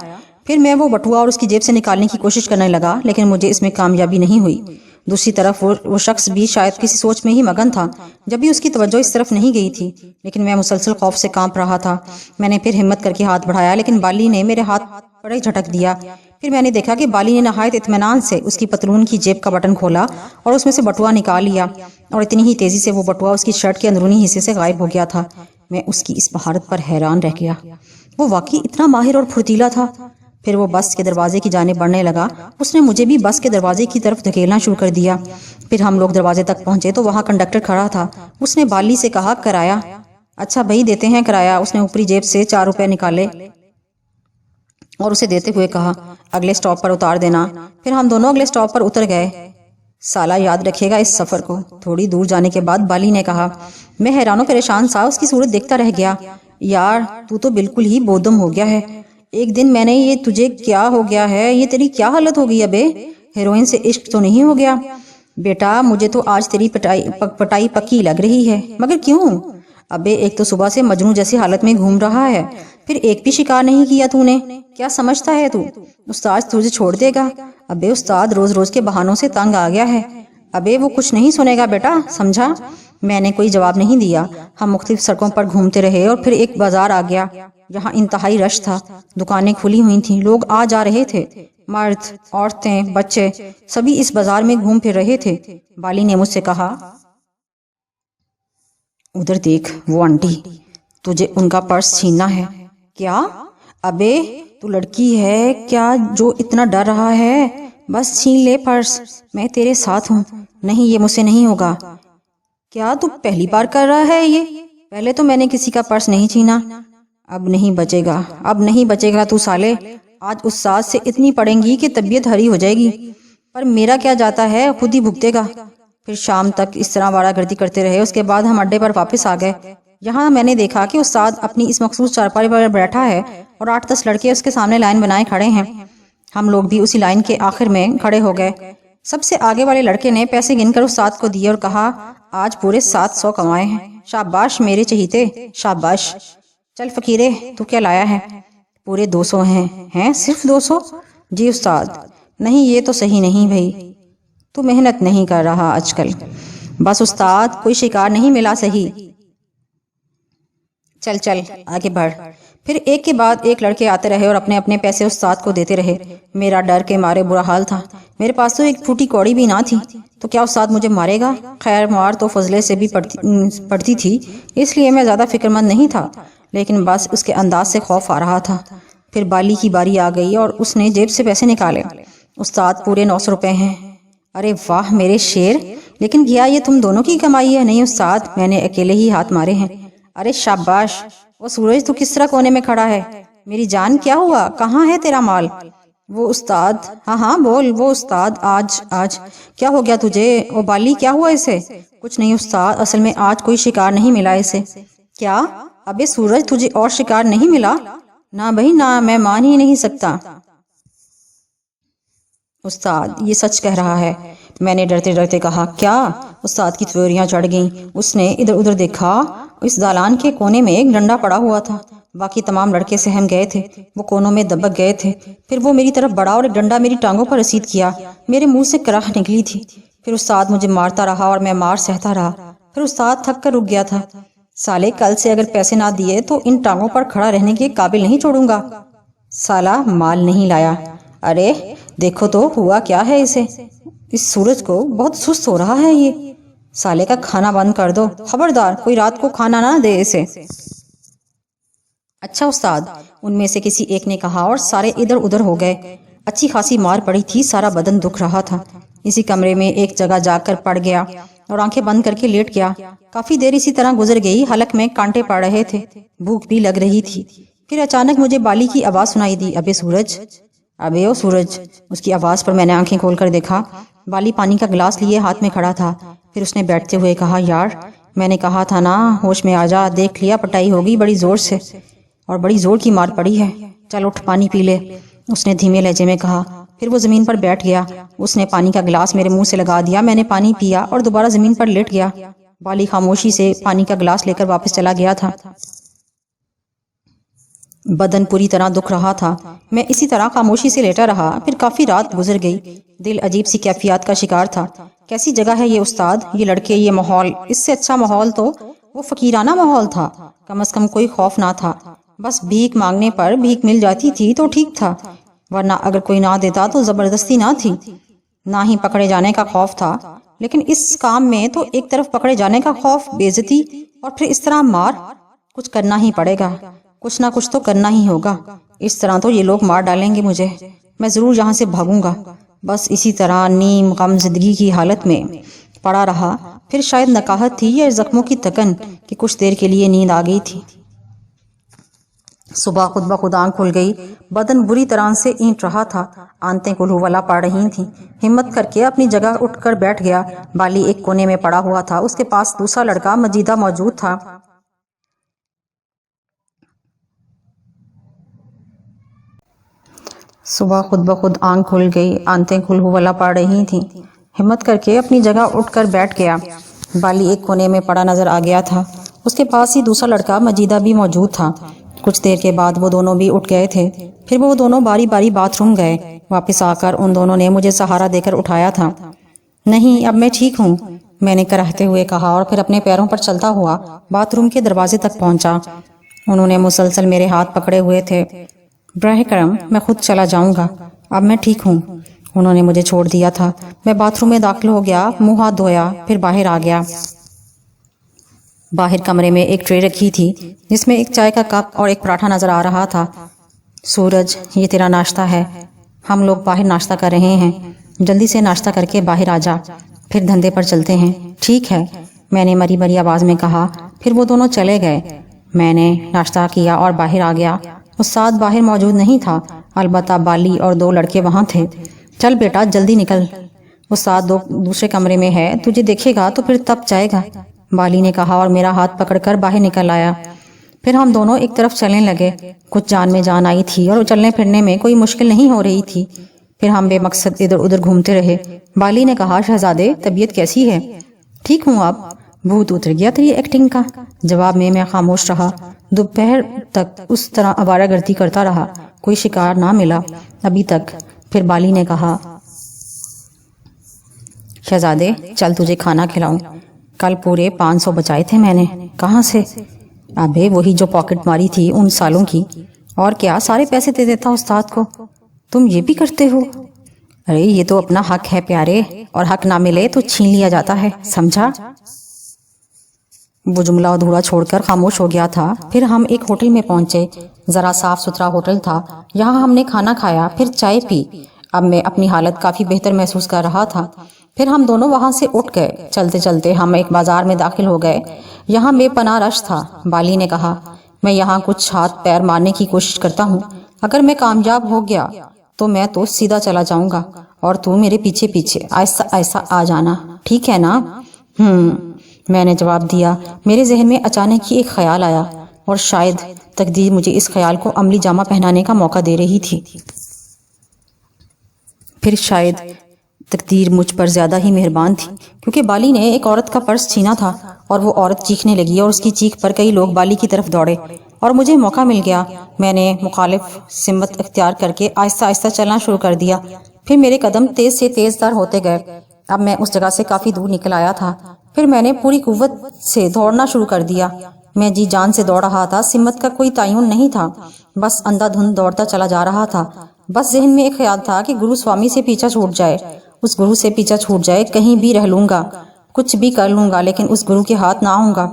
پھر میں وہ بٹوا اور اس کی جیب سے نکالنے کی کوشش کرنے لگا، لیکن مجھے اس میں کامیابی نہیں ہوئی۔ دوسری طرف وہ شخص بھی شاید کسی سوچ میں ہی مگن تھا، جب بھی اس کی توجہ اس طرف نہیں گئی تھی، لیکن میں مسلسل خوف سے کانپ رہا تھا۔ میں نے پھر ہمت کر کے ہاتھ بڑھایا، لیکن بالی نے میرے ہاتھ بڑے جھٹک دیا۔ پھر میں نے دیکھا کہ بالی نے نہایت اطمینان سے اس کی پتلون کی جیب کا بٹن کھولا اور اس میں سے بٹوا نکال لیا، اور اتنی ہی تیزی سے وہ بٹوا اس کی شرٹ کے اندرونی حصے سے غائب ہو گیا تھا۔ میں اس کی اس مہارت پر حیران رہ گیا، وہ واقعی اتنا ماہر اور پھرتیلا تھا۔ پھر وہ بس کے دروازے کی جانب بڑھنے لگا۔ اس نے مجھے بھی بس کے دروازے کی طرف دھکیلنا شروع کر دیا۔ پھر ہم لوگ دروازے تک پہنچے تو وہاں کنڈکٹر کھڑا تھا۔ اس نے بالی سے کہا، کرایہ؟ اچھا بھائی دیتے ہیں کرایہ۔ اس نے اوپری جیب سے 4 روپے نکالے اور اسے دیتے ہوئے کہا، اگلے سٹاپ پر اتار دینا۔ پھر ہم دونوں اگلے سٹاپ پر اتر گئے۔ سالہ یاد رکھے گا اس سفر کو۔ تھوڑی دور جانے کے بعد بالی نے کہا۔ میں حیران و پریشان سا اس کی صورت دیکھتا رہ گیا۔ یار تو تو بالکل ہی بودم ہو گیا ہے۔ ایک دن میں نے یہ تجھے کیا ہو گیا ہے، یہ تیری کیا حالت ہو گئی ابے؟ ہیروئن سے عشق تو نہیں ہو گیا؟ بیٹا مجھے تو آج تیری پٹائی پکی لگ رہی ہے، مگر کیوں؟ ابے ایک تو صبح سے مجنوں جیسی حالت میں گھوم رہا ہے، پھر ایک بھی شکار نہیں کیا تو نے۔ کیا سمجھتا ہے تو استاد تجھے چھوڑ دے گا؟ ابے استاد روز روز کے بہانوں سے تنگ آ گیا ہے۔ ابے وہ کچھ نہیں سنے گا بیٹا، سمجھا؟ میں نے کوئی جواب نہیں دیا۔ ہم مختلف سڑکوں پر گھومتے رہے اور پھر ایک بازار آ گیا جہاں انتہائی رش تھا۔ دکانیں کھلی ہوئی تھیں، لوگ آ جا رہے تھے، مرد، عورتیں، بچے سبھی اس بازار میں گھوم پھر رہے تھے۔ بالی نے مجھ سے کہا، ادھر دیکھ وہ آنٹی، تجھے ان کا پرس چھیننا ہے۔ کیا؟ ابے تو لڑکی ہے کیا جو اتنا ڈر رہا ہے؟ بس چھین لے پرس، میں تیرے ساتھ ہوں۔ نہیں یہ مجھ سے نہیں ہوگا۔ کیا تو پہلی بار کر رہا ہے یہ؟ پہلے تو میں نے کسی کا پرس نہیں چھینا۔ اب نہیں بچے گا، اب نہیں بچے گا تو سالے۔ آج استاد سے اتنی پڑیں گی کہ طبیعت ہری ہو جائے گی، پر میرا کیا جاتا ہے، خود ہی بھگتے گا۔ پھر شام تک اس طرح وارہ گردی کرتے رہے۔ اس کے بعد ہم اڈے پر واپس آ گئے۔ یہاں میں نے دیکھا کہ استاد اپنی اس مخصوص چارپائی پر بیٹھا ہے اور 8-10 لڑکے اس کے سامنے لائن بنائے کھڑے ہیں۔ ہم لوگ بھی اسی لائن کے آخر میں کھڑے ہو گئے۔ سب سے آگے والے لڑکے نے پیسے گن کر استاد کو دیے اور کہا، آج پورے 700 کمائے ہیں۔ شاباش میرے چہیتے، شاباش۔ چل فقیرے تو کیا لایا ہے؟ پورے 200 ہیں۔ صرف 200؟ جی استاد۔ نہیں یہ تو صحیح نہیں بھائی، تو محنت نہیں کر رہا آج کل۔ بس استاد کوئی شکار نہیں ملا صحیح۔ چل چل آگے بڑھ۔ پھر ایک کے بعد ایک لڑکے آتے رہے اور اپنے اپنے پیسے استاد کو دیتے رہے۔ میرا ڈر کے مارے برا حال تھا۔ میرے پاس تو ایک پھوٹی کوڑی بھی نہ تھی، تو کیا استاد مجھے مارے گا؟ خیر مار تو فضلے سے بھی پڑتی تھی، اس لیے میں زیادہ فکر مند نہیں تھا، لیکن بس اس کے انداز سے خوف آ رہا تھا۔ پھر بالی کی باری آ گئی اور اس نے جیب سے پیسے نکالے۔ استاد پورے 900 روپے ہیں۔ ارے واہ میرے شیر، لیکن کیا یہ تم دونوں کی کمائی ہے؟ نہیں استاد، میں نے اکیلے ہی ہاتھ مارے ہیں۔ ارے شاباش۔ وہ سورج تو کس طرح کونے میں کھڑا ہے؟ میری جان کیا ہوا، کہاں ہے تیرا مال؟ وہ استاد، ہاں ہاں بول، وہ استاد آج کیا ہو گیا تجھے؟ او بالی، کیا ہوا اسے؟ کچھ نہیں استاد، اصل میں آج کوئی شکار نہیں ملا اسے۔ کیا؟ ابے سورج، تجھے اور شکار نہیں ملا؟ نہ بھائی نہ، میں مان ہی نہیں سکتا۔ استاد یہ سچ کہہ رہا ہے، میں نے ڈرتے ڈرتے کہا۔ کیا؟ استاد کی تھیوریاں چڑھ گئیں۔ اس نے ادھر ادھر دیکھا، اس دالان کے کونے میں ایک ڈنڈا پڑا ہوا تھا۔ باقی تمام لڑکے سہم گئے تھے، وہ کونوں میں دبک گئے تھے۔ پھر وہ میری طرف بڑھا اور ایک ڈنڈا میری ٹانگوں پر رسید کیا۔ میرے منہ سے کراہ نکلی تھی۔ پھر استاد مجھے مارتا رہا اور میں مار سہتا رہا۔ پھر استاد تھک کر رک گیا تھا۔ سالے، کل سے اگر پیسے نہ دیے تو ان ٹانگوں پر کھڑا رہنے کے قابل نہیں چھوڑوں گا۔ سالا مال نہیں لایا؟ ارے دیکھو تو ہوا کیا ہے اسے، اس سورج کو بہت سست ہو رہا ہے یہ۔ سالے کا کھانا بند کر دو، خبردار کوئی رات کو کھانا نہ دے اسے۔ اچھا استاد، ان میں سے کسی ایک نے کہا اور سارے ادھر ادھر ہو گئے۔ اچھی خاصی مار پڑی تھی، سارا بدن دکھ رہا تھا۔ اسی کمرے میں ایک جگہ جا کر پڑ گیا اور آنکھیں بند کر کے لیٹ گیا۔ کافی دیر اسی طرح گزر گئی، حلق میں کانٹے پڑ رہے تھے، بھوک بھی لگ رہی تھی۔ پھر اچانک مجھے بالی کی آواز سنائی دی، ابے سورج، ابے او سورج۔ اس کی آواز پر میں نے آنکھیں کھول کر دیکھا، بالی پانی کا گلاس لیے ہاتھ میں کھڑا تھا۔ پھر اس نے بیٹھتے ہوئے کہا، یار میں نے کہا تھا نا، ہوش میں آ جا، دیکھ لیا پٹائی ہوگی بڑی زور سے، اور بڑی زور کی مار پڑی ہے، چل اٹھ پانی پی لے، اس نے دھیمے لہجے میں کہا۔ پھر وہ زمین پر بیٹھ گیا، اس نے پانی کا گلاس میرے منہ سے لگا دیا، میں نے پانی پیا اور دوبارہ زمین پر لیٹ گیا۔ بالی خاموشی سے پانی کا گلاس لے کر واپس چلا گیا تھا۔ بدن پوری طرح دکھ رہا تھا۔ میں اسی طرح خاموشی سے لیٹا رہا۔ پھر کافی رات گزر گئی، دل عجیب سی کیفیات کا شکار تھا۔ کیسی جگہ ہے یہ استاد، یہ لڑکے، یہ ماحول، اس سے اچھا ماحول تو وہ فقیرانہ ماحول تھا۔ کم از کم کوئی خوف نہ تھا، بس بھیک مانگنے پر بھیک مل جاتی تھی تو ٹھیک تھا، ورنہ اگر کوئی نہ دیتا تو زبردستی نہ تھی، نہ ہی پکڑے جانے کا خوف تھا۔ لیکن اس کام میں تو ایک طرف پکڑے جانے کا خوف، بے عزتی، اور پھر اس طرح مار، کچھ کرنا ہی پڑے گا، کچھ نہ کچھ تو کرنا ہی ہوگا۔ اس طرح تو یہ لوگ مار ڈالیں گے مجھے، میں ضرور یہاں سے بھاگوں گا۔ بس اسی طرح نیم غم زدگی کی حالت میں پڑا رہا۔ پھر شاید نکاہت تھی یا زخموں کی تکن کہ کچھ دیر کے لیے نیند آ گئی تھی۔ صبح خود بخود آنکھ کھل گئی، بدن بری طرح سے اینٹ رہا تھا، آنتیں کلہولا پڑ رہی تھیں۔ ہمت کر کے اپنی جگہ اٹھ کر بیٹھ گیا۔ بالی ایک کونے میں پڑا ہوا تھا، اس کے پاس دوسرا لڑکا مجیدہ موجود تھا۔ صبح خود بخود آنکھ کھل گئی، آنتیں کھلہولا پڑ رہی تھیں۔ ہمت کر کے اپنی جگہ اٹھ کر بیٹھ گیا۔ بالی ایک کونے میں پڑا نظر آ گیا تھا، اس کے پاس ہی دوسرا لڑکا مجیدہ بھی موجود تھا۔ کچھ دیر کے بعد وہ دونوں بھی اٹھ گئے تھے۔ پھر وہ دونوں باری باری باتھ روم گئے۔ واپس آ کر ان دونوں نے مجھے سہارا دے کر اٹھایا تھا۔ نہیں، اب میں ٹھیک ہوں، میں نے کراہتے ہوئے کہا، اور پھر اپنے پیروں پر چلتا ہوا باتھ روم کے دروازے تک پہنچا۔ انہوں نے مسلسل میرے ہاتھ پکڑے ہوئے تھے۔ براہ کرم میں خود چلا جاؤں گا، اب میں ٹھیک ہوں، انہوں نے مجھے چھوڑ دیا تھا۔ میں باتھ روم میں داخل ہو گیا، منہ ہاتھ دھویا، پھر باہر آ گیا۔ باہر کمرے میں ایک ٹرے رکھی تھی جس میں ایک چائے کا کپ اور ایک پراٹھا نظر آ رہا تھا۔ سورج، یہ تیرا ناشتہ ہے، ہم لوگ باہر ناشتہ کر رہے ہیں، جلدی سے ناشتہ کر کے باہر آ جا، پھر دھندے پر چلتے ہیں۔ ٹھیک ہے، میں نے مری مری آواز میں کہا۔ پھر وہ دونوں چلے گئے۔ میں نے ناشتہ کیا اور باہر آ گیا۔ استاد باہر موجود نہیں تھا، البتہ بالی اور دو لڑکے وہاں تھے۔ چل بیٹا جلدی نکل، استاد دوسرے کمرے میں ہے، تجھے دیکھے گا تو پھر تب جائے گا، بالی نے کہا اور میرا ہاتھ پکڑ کر باہر نکل آیا۔ پھر ہم دونوں ایک طرف چلنے لگے۔ کچھ جان میں جان آئی تھی اور چلنے پھرنے میں کوئی مشکل نہیں ہو رہی تھی۔ پھر ہم بے مقصد ادھر ادھر گھومتے رہے۔ بالی نے کہا، شہزادے طبیعت کیسی ہے؟ ٹھیک ہوں، اب بھوت اتر گیا تیری ایکٹنگ کا۔ جواب میں خاموش رہا۔ دوپہر تک اس طرح آوارہ گردی کرتا رہا، کوئی شکار نہ ملا ابھی تک۔ پھر بالی نے کہا، شہزادے چل تجھے کھانا کھلاؤں، کل پورے 500 بچائے تھے میں نے۔ کہاں سے؟ ابے وہی جو پاکٹ ماری تھی ان سالوں کی۔ اور کیا، سارے پیسے دے دیتا استاد کو۔ تم یہ بھی کرتے ہو؟ ارے یہ تو اپنا حق ہے پیارے، اور حق نہ ملے تو چھین لیا جاتا ہے، سمجھا؟ وہ جملہ ادھورا چھوڑ کر خاموش ہو گیا تھا۔ پھر ہم ایک ہوٹل میں پہنچے، ذرا صاف ستھرا ہوٹل تھا۔ یہاں ہم نے کھانا کھایا، پھر چائے پی۔ اب میں اپنی حالت کافی بہتر محسوس کر رہا تھا۔ پھر ہم دونوں وہاں سے اٹھ گئے۔ چلتے چلتے ہم ایک بازار میں داخل ہو گئے، یہاں بے پناہ رش تھا۔ بالی نے کہا، میں یہاں کچھ ہاتھ پیر مارنے کی کوشش کرتا ہوں، اگر میں کامیاب ہو گیا تو میں تو سیدھا چلا جاؤں گا اور تو میرے پیچھے پیچھے آہستہ آہستہ آ جانا، ٹھیک ہے نا؟ میں نے جواب دیا۔ میرے ذہن میں اچانک ہی ایک خیال آیا اور شاید تقدیر مجھے اس خیال کو عملی جامہ پہنانے کا موقع دے رہی تھی۔ پھر شاید تقدیر مجھ پر زیادہ ہی مہربان تھی، کیونکہ بالی نے ایک عورت کا پرس چھینا تھا اور وہ عورت چیخنے لگی اور اس کی چیخ پر کئی لوگ بالی کی طرف دوڑے اور مجھے موقع مل گیا۔ میں نے مخالف سمت اختیار کر کے آہستہ آہستہ چلنا شروع کر دیا۔ پھر میرے قدم تیز سے تیز تر ہوتے گئے۔ اب میں اس جگہ سے کافی دور نکل آیا تھا۔ پھر میں نے پوری قوت سے دوڑنا شروع کر دیا۔ میں جی جان سے دوڑ رہا تھا، سمت کا کوئی تعین نہیں تھا، بس اندھا دھند دوڑتا چلا جا رہا تھا۔ بس ذہن میں ایک خیال تھا کہ گرو سوامی سے پیچھا چھوٹ جائے، اس گرو سے پیچھا چھوٹ جائے، کہیں بھی رہ لوں گا، کچھ بھی کر لوں گا، لیکن اس گرو کے ہاتھ نہ آؤں گا۔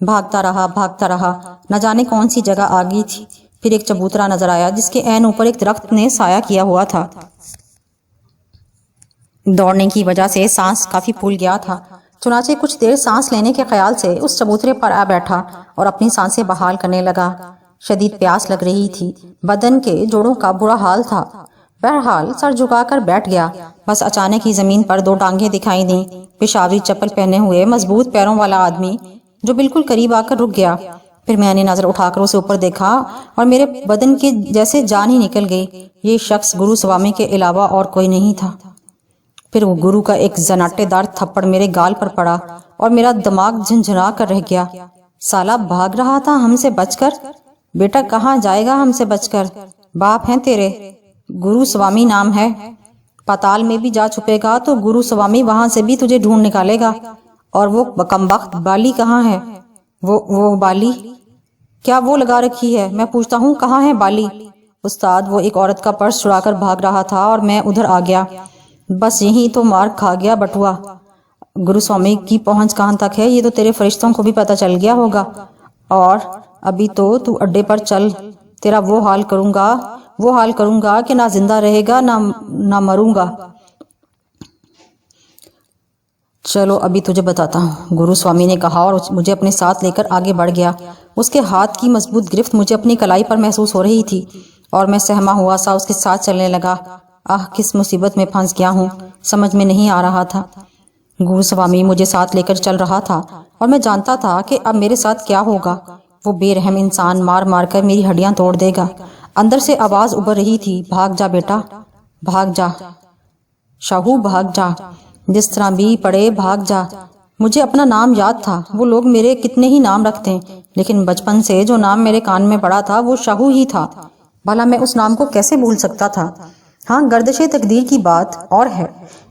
بھاگتا رہا، نہ جانے کون سی جگہ آ گئی تھی۔ پھر ایک چبوترا نظر آیا جس کے عین اوپر ایک درخت نے سایہ کیا ہوا تھا۔ دوڑنے کی وجہ سے سانس کافی پھول گیا تھا، چنانچہ کچھ دیر سانس لینے کے خیال سے اس چبوترے پر آ بیٹھا اور اپنی سانسیں بحال کرنے لگا۔ شدید پیاس لگ رہی تھی، بدن کے جوڑوں کا برا حال تھا۔ بہرحال سر جھکا کر بیٹھ گیا۔ بس اچانک ہی زمین پر دو ٹانگیں دکھائی دیں، پیشاوری چپل پہنے ہوئے مضبوط پیروں والا آدمی جو بالکل قریب آ کر رک گیا۔ پھر میں نے نظر اٹھا کر اسے اوپر دیکھا اور میرے بدن کے جیسے جان ہی نکل گئی۔ یہ شخص گرو سوامی کے علاوہ اور کوئی نہیں تھا۔ پھر وہ گرو کا ایک زناٹے دار تھپڑ میرے گال پر پڑا اور میرا دماغ جھنجھنا کر رہ گیا۔ سالا بھاگ رہا تھا ہم سے بچ کر؟ بیٹا کہاں جائے گا ہم سے بچ کر؟ باپ ہیں تیرے، گرو سوامی نام ہے، پاتال میں بھی جا چھپے گا تو گرو سوامی وہاں سے بھی تجھے ڈھونڈ نکالے گا۔ اور وہ کمبخت بالی کہاں ہے؟ وہ بالی کیا وہ لگا رکھی ہے؟ میں پوچھتا ہوں کہاں ہے بالی؟ استاد وہ ایک عورت کا پرس چرا کر بھاگ رہا تھا اور میں ادھر آ گیا، بس یہی تو مار کھا گیا بٹوا۔ گرو سوامی کی پہنچ کہاں تک ہے یہ تو تیرے فرشتوں کو بھی پتہ چل گیا ہوگا، اور ابھی تو اڈے پر چل، تیرا وہ حال کروں گا کہ نہ زندہ رہے گا نہ مروں گا۔ چلو ابھی تجھے بتاتا ہوں، گرو سوامی نے کہا اور مجھے اپنے ساتھ لے کر آگے بڑھ گیا۔ اس کے ہاتھ کی مضبوط گرفت مجھے اپنی کلائی پر محسوس ہو رہی تھی اور میں سہما ہوا سا اس کے ساتھ چلنے لگا۔ کس مصیبت میں پھنس گیا ہوں، سمجھ میں نہیں آ رہا تھا۔ گرو سوامی مجھے ساتھ لے کر چل رہا تھا اور میں جانتا تھا کہ اب میرے ساتھ کیا ہوگا۔ وہ بے رحم انسان مار مار کر میری ہڈیاں توڑ دے گا۔ اندر سے آواز ابھر رہی تھی، بھاگ جا بیٹا، بھاگ جا شاہو، بھاگ جا، جس طرح بھی پڑے بھاگ جا۔ مجھے اپنا نام یاد تھا، وہ لوگ میرے کتنے ہی نام رکھتے ہیں، لیکن بچپن سے جو نام میرے کان میں پڑا تھا وہ شاہو ہی تھا۔ بھلا میں اس نام کو کیسے بھول سکتا تھا؟ ہاں، گردش تقدیر کی بات اور ہے۔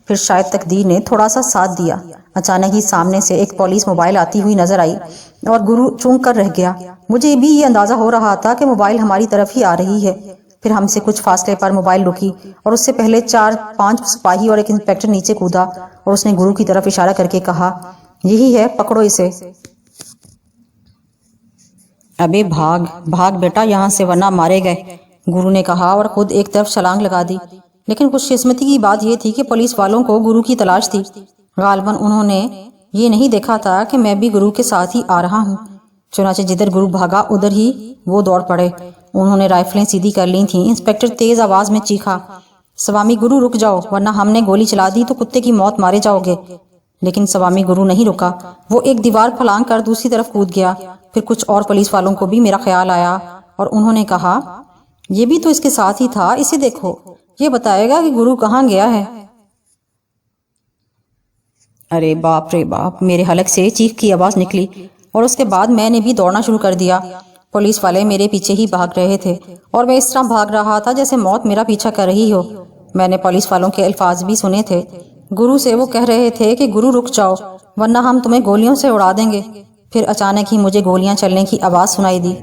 پھر شاید تقدیر نے تھوڑا سا ساتھ دیا۔ اچانک ہی سامنے سے ایک پولیس موبائل آتی ہوئی نظر آئی اور گرو چونک کر رہ گیا۔ مجھے بھی یہ اندازہ ہو رہا تھا کہ موبائل ہماری طرف ہی آ رہی ہے۔ پھر ہم سے کچھ فاصلے پر موبائل رکی اور اس سے پہلے 4-5 سپاہی اور ایک انسپکٹر نیچے کودا اور اس نے گرو کی طرف اشارہ کر کے کہا، یہی ہے، پکڑو اسے۔ ابے بھاگ بیٹا یہاں سے ورنہ مارے گئے، گرو نے کہا اور خود ایک طرف چھلانگ لگا دی۔ لیکن خوش قسمتی کی بات یہ تھی کہ پولیس والوں کو گرو کی تلاش تھی۔ غالباً انہوں نے یہ نہیں دیکھا تھا کہ میں بھی گرو کے ساتھ ہی آ رہا ہوں۔ چنانچہ جدھر گرو بھاگا ادھر ہی وہ دوڑ پڑے۔ انہوں نے رائفلیں سیدھی کر لی تھیں۔ انسپکٹر تیز آواز میں چیخا، سوامی گرو رک جاؤ ورنہ ہم نے گولی چلا دی تو کتے کی موت مارے جاؤ گے۔ لیکن سوامی گرو نہیں رکا، وہ ایک دیوار پھلانگ کر دوسری طرف کود گیا۔ پھر کچھ اور پولیس والوں کو بھی میرا خیال آیا اور انہوں نے کہا، یہ بھی تو اس کے ساتھ ہی تھا، اسے دیکھو، یہ بتائے گا کہ گرو کہاں گیا ہے۔ ارے باپ رے باپ، میرے حلق سے چیخ کی آواز نکلی اور اس کے بعد میں نے بھی دوڑنا شروع کر دیا۔ پولیس والے میرے پیچھے ہی بھاگ رہے تھے اور میں اس طرح بھاگ رہا تھا جیسے موت میرا پیچھا کر رہی ہو۔ میں نے پولیس والوں کے الفاظ بھی سنے تھے، گرو سے وہ کہہ رہے تھے کہ گرو رک جاؤ ورنہ ہم تمہیں گولیوں سے اڑا دیں گے۔ پھر اچانک ہی مجھے گولیاں چلنے کی آواز سنائی دی۔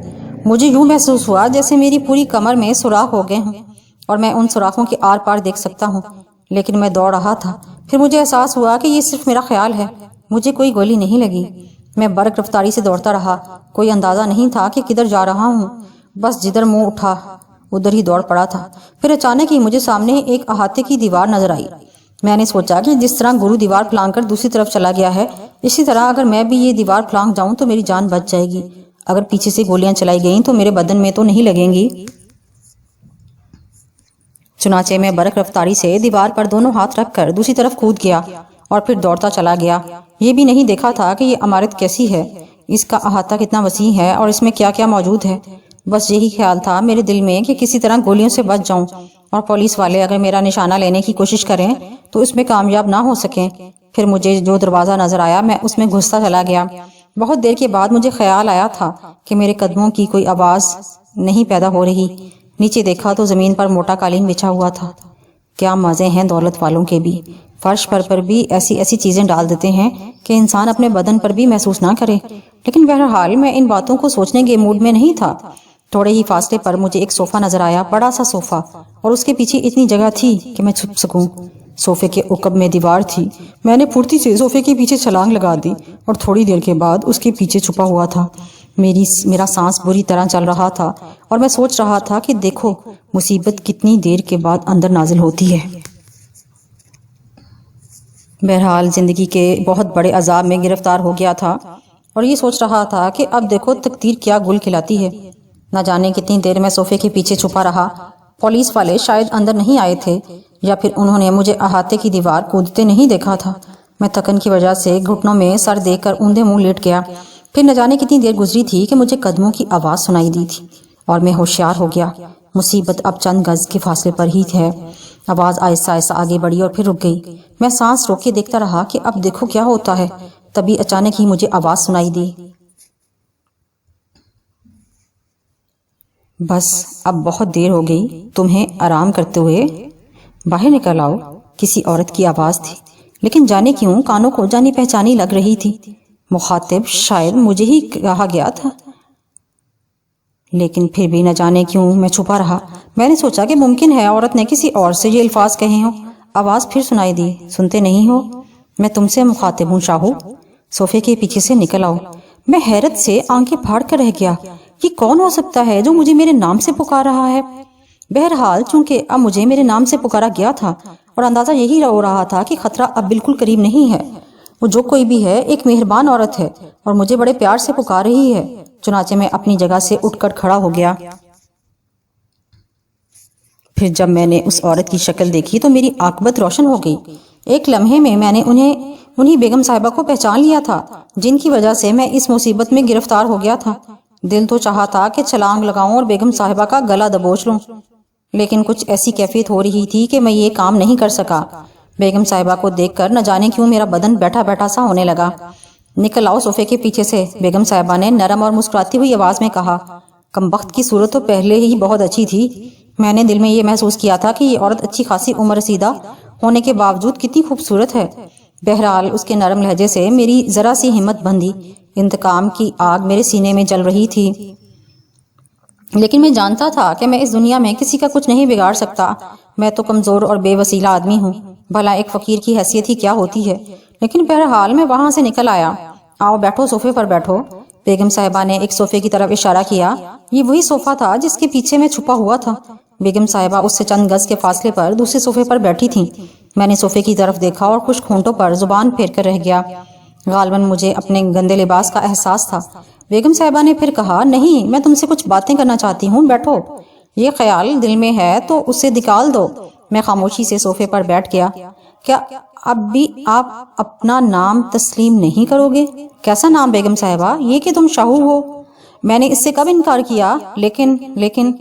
مجھے یوں محسوس ہوا جیسے میری پوری کمر میں سوراخ ہو گئے ہوں اور میں ان سوراخوں کے آر پار دیکھ سکتا ہوں، لیکن میں دوڑ رہا تھا۔ پھر مجھے احساس ہوا کہ یہ صرف میرا خیال ہے، مجھے کوئی گولی نہیں لگی۔ میں برق رفتاری سے دوڑتا رہا، کوئی اندازہ نہیں تھا کہ کدھر جا رہا ہوں، بس جدھر منہ اٹھا ادھر ہی دوڑ پڑا تھا۔ پھر اچانک ہی مجھے سامنے ایک احاطے کی دیوار نظر آئی۔ میں نے سوچا کہ جس طرح گرو دیوار پھلانگ کر دوسری طرف چلا گیا ہے، اسی طرح اگر میں بھی یہ دیوار پھلانگ جاؤں تو میری جان بچ جائے گی۔ اگر پیچھے سے گولیاں چلائی گئیں تو میرے بدن میں تو نہیں لگیں گی۔ چنانچہ میں برق رفتاری سے دیوار پر دونوں ہاتھ رکھ کر دوسری طرف کود گیا اور پھر دوڑتا چلا گیا۔ یہ بھی نہیں دیکھا تھا کہ یہ عمارت کیسی ہے، اس کا احاطہ کتنا وسیع ہے اور اس میں کیا کیا موجود ہے۔ بس یہی خیال تھا میرے دل میں کہ کسی طرح گولیوں سے بچ جاؤں اور پولیس والے اگر میرا نشانہ لینے کی کوشش کریں تو اس میں کامیاب نہ ہو سکیں۔ پھر مجھے جو دروازہ نظر آیا میں اس میں گھستا چلا گیا۔ بہت دیر کے بعد مجھے خیال آیا تھا کہ میرے قدموں کی کوئی آواز نہیں پیدا ہو رہی۔ نیچے دیکھا تو زمین پر موٹا قالین بچھا ہوا تھا۔ کیا مزے ہیں دولت والوں کے بھی، فرش پر بھی ایسی چیزیں ڈال دیتے ہیں کہ انسان اپنے بدن پر بھی محسوس نہ کرے۔ لیکن بہرحال میں ان باتوں کو سوچنے کے موڈ میں نہیں تھا۔ تھوڑے ہی فاصلے پر مجھے ایک صوفہ نظر آیا، بڑا سا صوفہ، اور اس کے پیچھے اتنی جگہ تھی کہ میں چھپ سکوں۔ صوفے کے عقب میں دیوار تھی۔ میں نے پھرتی سے صوفے کے پیچھے چھلانگ لگا دی اور تھوڑی دیر کے بعد اس کے پیچھے چھپا ہوا تھا۔ میرا سانس بری طرح چل رہا تھا اور میں سوچ رہا تھا کہ دیکھو مصیبت کتنی دیر کے بعد اندر نازل ہوتی ہے۔ بہرحال زندگی کے بہت بڑے عذاب میں گرفتار ہو گیا تھا اور یہ سوچ رہا تھا کہ اب دیکھو تقدیر کیا گل کھلاتی ہے۔ نہ جانے کتنی دیر میں صوفے کے پیچھے چھپا رہا۔ پولیس والے شاید اندر نہیں آئے تھے یا پھر انہوں نے مجھے احاطے کی دیوار کودتے نہیں دیکھا تھا۔ میں تھکن کی وجہ سے گھٹنوں میں سر دے کر اوندے منہ لیٹ گیا۔ پھر نہ جانے کتنی دیر گزری تھی کہ مجھے قدموں کی آواز سنائی دی تھی اور میں ہوشیار ہو گیا۔ مصیبت اب چند گز کے فاصلے پر ہی ہے۔ آواز آہستہ آہستہ آگے بڑھی اور پھر رک گئی۔ میں سانس روک کے دیکھتا رہا کہ اب دیکھو کیا ہوتا ہے۔ تبھی اچانک ہی مجھے آواز سنائی دی، بس اب بہت دیر ہو گئی، تمہیں آرام کرتے ہوئے باہر نکل آؤ۔ کسی عورت کی آواز تھی، لیکن جانے کیوں کانوں کو جانی پہچانی لگ رہی تھی۔ مخاطب شاید مجھے ہی کہا گیا تھا، لیکن پھر بھی نہ جانے کیوں میں چھپا رہا۔ میں نے سوچا کہ ممکن ہے عورت نے کسی اور سے یہ الفاظ کہے ہوں۔ آواز پھر سنائی دی، سنتے نہیں ہو؟ میں تم سے مخاطب ہوں شاہو، صوفے کے پیچھے سے نکل آؤ۔ میں حیرت سے آنکھیں پھاڑ کر رہ گیا۔ یہ کون ہو سکتا ہے جو مجھے میرے نام سے پکار رہا ہے؟ بہرحال چونکہ اب مجھے میرے نام سے پکارا گیا تھا اور اندازہ یہی ہو رہا تھا کہ خطرہ اب بالکل قریب نہیں ہے، وہ جو کوئی بھی ہے ایک مہربان عورت ہے اور مجھے بڑے پیار سے پکار رہی ہے۔ چنانچہ میں اپنی جگہ سے اٹھ کر کھڑا ہو گیا۔ پھر جب میں نے اس عورت کی شکل دیکھی تو میری عاقبت روشن ہو گئی۔ ایک لمحے میں نے انہی بیگم صاحبہ کو پہچان لیا تھا جن کی وجہ سے میں اس مصیبت میں گرفتار ہو گیا تھا۔ دل تو چاہا تھا کہ چھلانگ لگاؤں اور بیگم صاحبہ کا گلا دبوچ لوں، لیکن کچھ ایسی کیفیت ہو رہی تھی کہ میں یہ کام نہیں کر سکا۔ بیگم صاحبہ کو دیکھ کر نہ جانے کیوں میرا بدن بیٹھا بیٹھا سا ہونے لگا۔ نکل آؤ صوفے کے پیچھے سے، بیگم صاحبہ نے نرم اور مسکراتی ہوئی آواز میں کہا۔ کمبخت کی صورت تو پہلے ہی بہت اچھی تھی۔ میں نے دل میں یہ محسوس کیا تھا کہ یہ عورت اچھی خاصی عمر رسیدہ ہونے کے باوجود کتنی خوبصورت ہے۔ بہرحال اس کے نرم لہجے سے میری ذرا سی ہمت بندھی۔ انتقام کی آگ میرے سینے میں جل رہی تھی، لیکن میں جانتا تھا کہ میں اس دنیا میں کسی کا کچھ نہیں بگاڑ سکتا۔ میں تو کمزور اور بے وسیلہ آدمی ہوں، بھلا ایک فقیر کی حیثیت ہی کیا ہوتی ہے۔ لیکن بہرحال میں وہاں سے نکل آیا۔ آؤ بیٹھو، صوفے پر بیٹھو۔ بیگم صاحبہ نے ایک صوفے کی طرف اشارہ کیا۔ یہ وہی صوفہ تھا جس کے پیچھے میں چھپا ہوا تھا۔ بیگم صاحبہ اس سے چند گز کے فاصلے پر دوسرے صوفے پر بیٹھی تھیں۔ میں نے صوفے کی طرف دیکھا اور خشک ہونٹوں پر زبان پھیر کر رہ گیا۔ غالباً مجھے اپنے گندے لباس کا احساس تھا۔ بیگم صاحبہ نے پھر کہا، نہیں، میں تم سے کچھ باتیں کرنا چاہتی ہوں، بیٹھو۔ یہ خیال دل میں ہے تو اسے نکال دو۔ میں خاموشی سے صوفے پر بیٹھ گیا۔ کیا اب بھی آپ اپنا نام تسلیم نہیں کرو گے؟ کیسا نام بیگم صاحبہ؟ یہ کہ تم شاہو ہو؟ میں نے اس سے کب انکار کیا؟ لیکن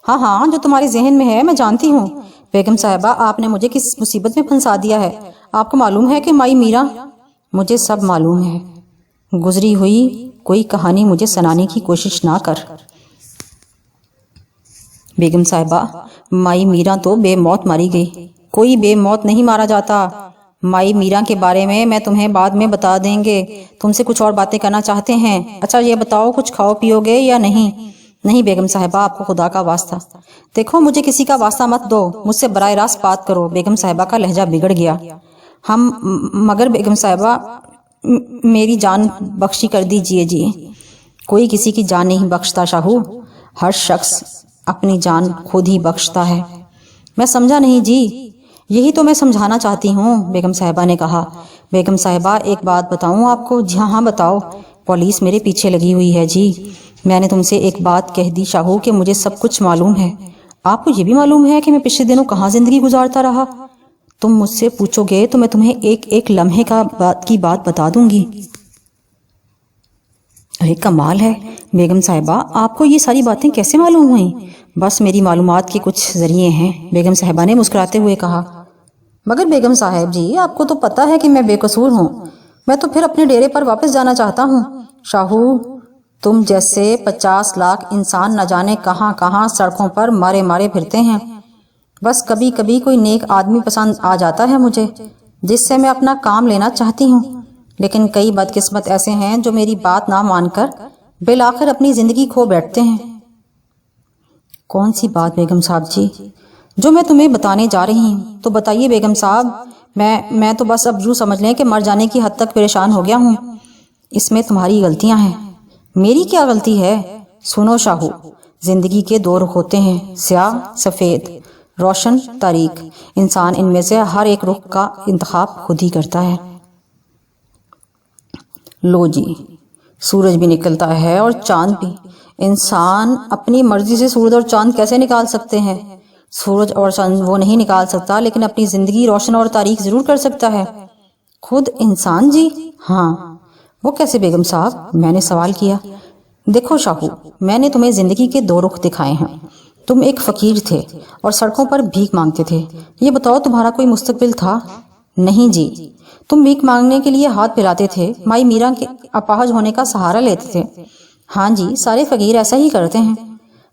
ہاں جو تمہارے ذہن میں ہے میں جانتی ہوں۔ بیگم صاحبہ، آپ نے مجھے کس مصیبت میں پھنسا دیا ہے؟ آپ کو معلوم ہے کہ مائی میرا؟ مجھے سب معلوم ہے۔ گزری ہوئی کوئی کہانی مجھے سنانے کی کوشش نہ کر۔ بیگم صاحبہ، مائی میرا تو بے موت ماری گئی۔ کوئی بے موت نہیں مارا جاتا۔ مائی میرا کے بارے میں تمہیں بعد میں بتا دیں گے۔ تم سے کچھ اور باتیں کرنا چاہتے ہیں۔ اچھا یہ بتاؤ، کچھ کھاؤ پیو گے یا نہیں؟ نہیں بیگم صاحبہ، آپ کو خدا کا واسطہ۔ دیکھو مجھے کسی کا واسطہ مت دو، مجھ سے براہ راست بات کرو۔ بیگم صاحبہ کا لہجہ بگڑ گیا۔ مگر بیگم صاحبہ، میری جان بخشی کر دیجئے جی۔ کوئی کسی کی جان نہیں بخشتا شاہو، ہر شخص اپنی جان خود ہی بخشتا ہے۔ میں سمجھا نہیں جی۔ یہی تو میں سمجھانا چاہتی ہوں، بیگم صاحبہ نے کہا۔ بیگم صاحبہ، ایک بات بتاؤں آپ کو؟ جی ہاں بتاؤ۔ پولیس میرے پیچھے لگی ہوئی ہے جی۔ میں نے تم سے ایک بات کہہ دی شاہو کہ مجھے سب کچھ معلوم ہے۔ آپ کو یہ بھی معلوم ہے کہ میں پچھلے دنوں کہاں زندگی گزارتا رہا؟ تم مجھ سے پوچھو گے تو میں تمہیں ایک ایک لمحے کی بات بتا دوں گی۔ ارے کمال ہے بیگم صاحبہ، آپ کو یہ ساری باتیں کیسے معلوم ہوئیں؟ بس میری معلومات کے کچھ ذریعے ہیں، بیگم صاحبہ نے مسکراتے ہوئے کہا۔ مگر بیگم صاحب جی، آپ کو تو پتہ ہے کہ میں بے قصور ہوں، میں تو پھر اپنے ڈیرے پر واپس جانا چاہتا ہوں۔ شاہو، تم جیسے 50 لاکھ انسان نہ جانے کہاں کہاں سڑکوں پر مارے مارے پھرتے ہیں، بس کبھی کبھی کوئی نیک آدمی پسند آ جاتا ہے مجھے، جس سے میں اپنا کام لینا چاہتی ہوں، لیکن کئی بدقسمت ایسے ہیں جو میری بات نہ مان کر بالآخر اپنی زندگی کھو بیٹھتے ہیں۔ کون سی بات بیگم صاحب جی؟ جو میں تمہیں بتانے جا رہی ہوں۔ تو بتائیے بیگم صاحب، میں تو بس اب یوں سمجھ لیں کہ مر جانے کی حد تک پریشان ہو گیا ہوں۔ اس میں تمہاری غلطیاں ہیں۔ میری کیا غلطی ہے؟ سنو شاہو، زندگی کے دو رخ ہوتے ہیں، سیاہ سفید، روشن تاریک۔ انسان ان میں سے ہر ایک رخ کا انتخاب خود ہی کرتا ہے۔ لو جی، سورج بھی نکلتا ہے اور چاند بھی۔ انسان اپنی مرضی سے سورج اور چاند کیسے نکال سکتے ہیں؟ سورج اور چاند وہ نہیں نکال سکتا، لیکن اپنی زندگی روشن اور تاریک ضرور کر سکتا ہے۔ خود انسان جی؟ ہاں۔ وہ کیسے بیگم صاحب؟ میں نے سوال کیا۔ دیکھو شاہو، میں نے تمہیں زندگی کے دو رخ دکھائے ہیں۔ تم ایک فقیر تھے اور سڑکوں پر بھیک مانگتے تھے۔ یہ بتاؤ تمہارا کوئی مستقبل تھا؟ نہیں جی۔ تم بھیک مانگنے کے لیے ہاتھ پھیلاتے تھے، مائی میرا کے اپاہج ہونے کا سہارا لیتے تھے۔ ہاں جی، سارے فقیر ایسا ہی کرتے ہیں۔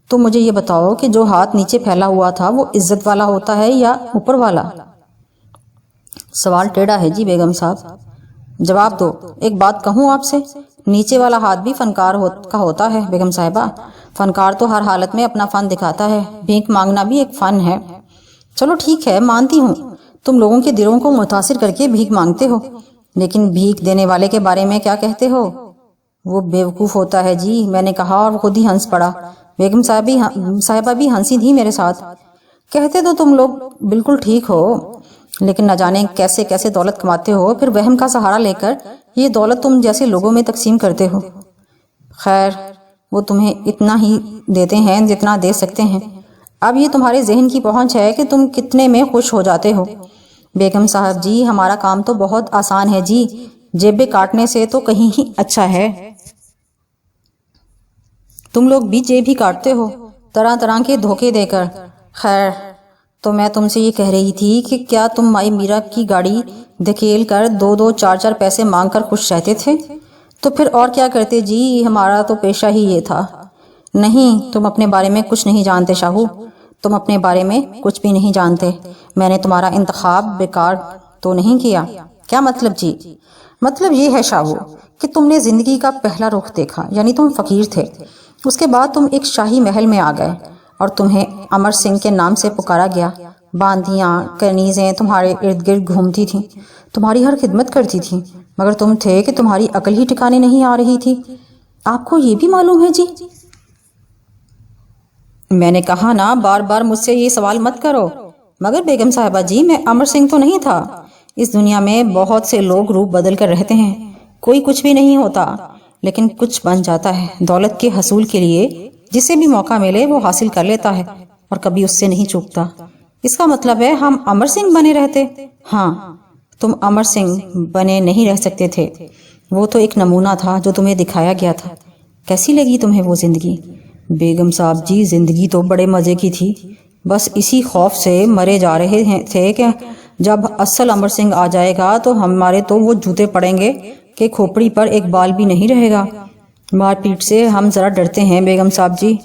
تو مجھے یہ بتاؤ کہ جو ہاتھ نیچے پھیلا ہوا تھا وہ عزت والا ہوتا ہے یا اوپر والا؟ سوال ٹیڑھا ہے جی بیگم صاحب، جواب دو۔ ایک بات کہوں آپ سے، نیچے والا ہاتھ بھی فنکار کا ہوتا ہے بیگم صاحبہ۔ فنکار تو ہر حالت میں اپنا فن دکھاتا ہے، بھیک مانگنا بھی ایک فن ہے۔ چلو ٹھیک ہے، مانتی ہوں تم لوگوں کے دلوں کو متاثر کر کے بھیک مانگتے ہو، لیکن بھیک دینے والے کے بارے میں کیا کہتے ہو؟ وہ بیوقوف ہوتا ہے جی، میں نے کہا اور خود ہی ہنس پڑا۔ بیگم صاحبہ بھی ہنسی تھی میرے ساتھ۔ کہتے تو تم لوگ بالکل ٹھیک ہو، لیکن نہ جانے کیسے کیسے دولت کماتے ہو، پھر وہم کا سہارا لے کر یہ دولت تم جیسے لوگوں میں تقسیم کرتے ہو۔ خیر، وہ تمہیں اتنا ہی دیتے ہیں جتنا دے سکتے ہیں۔ اب یہ تمہارے ذہن کی پہنچ ہے کہ تم کتنے میں خوش ہو جاتے ہو۔ بیگم صاحب جی، ہمارا کام تو بہت آسان ہے جی، جیبیں کاٹنے سے تو کہیں ہی اچھا ہے۔ تم لوگ بھی جیب ہی کاٹتے ہو، طرح طرح کے دھوکے دے کر۔ خیر، تو میں تم سے یہ کہہ رہی تھی کہ کیا تم مائی میرا کی گاڑی دھکیل کر 2-2 4-4 پیسے مانگ کر خوش رہتے تھے؟ تو پھر اور کیا کرتے جی، ہمارا تو پیشہ ہی یہ تھا۔ نہیں، تم اپنے بارے میں کچھ نہیں جانتے شاہو، تم اپنے بارے میں کچھ بھی نہیں جانتے۔ میں نے تمہارا انتخاب بیکار تو نہیں کیا۔ کیا مطلب جی؟ مطلب یہ ہے شاہو کہ تم نے زندگی کا پہلا رخ دیکھا، یعنی تم فقیر تھے۔ اس کے بعد تم ایک شاہی محل میں آ گئے اور تمہیں امر سنگھ کے نام سے پکارا گیا۔ باندیاں کنیزیں تمہارے ارد گرد گھومتی تھیں، تمہاری ہر خدمت کرتی تھیں، مگر تم تھے کہ تمہاری عقل ہی ٹھکانے نہیں آ رہی تھی۔ آپ کو یہ بھی معلوم ہے جی؟ میں نے کہا نا، بار بار مجھ سے یہ سوال مت کرو۔ مگر بیگم صاحبہ جی، میں امر سنگھ تو نہیں تھا۔ اس دنیا میں بہت سے لوگ روپ بدل کر رہتے ہیں، کوئی کچھ بھی نہیں ہوتا، لیکن کچھ بن جاتا ہے۔ دولت کے حصول کے لیے جسے بھی موقع ملے وہ حاصل کر لیتا ہے اور کبھی اس سے نہیں چوکتا۔ اس کا مطلب ہے ہم امر سنگھ بنے رہتے؟ ہاں، تم امر سنگھ بنے نہیں رہ سکتے تھے۔ وہ تو ایک نمونہ تھا جو تمہیں دکھایا گیا تھا۔ کیسی لگی تمہیں وہ زندگی؟ بیگم صاحب جی، زندگی تو بڑے مزے کی تھی، بس اسی خوف سے مرے جا رہے تھے کہ جب اصل امر سنگھ آ جائے گا تو ہمارے تو وہ جوتے پڑیں گے کہ کھوپڑی پر ایک بال بھی نہیں رہے گا۔ مار پیٹ سے ہم ذرا ڈرتے ہیں بیگم صاحب جی۔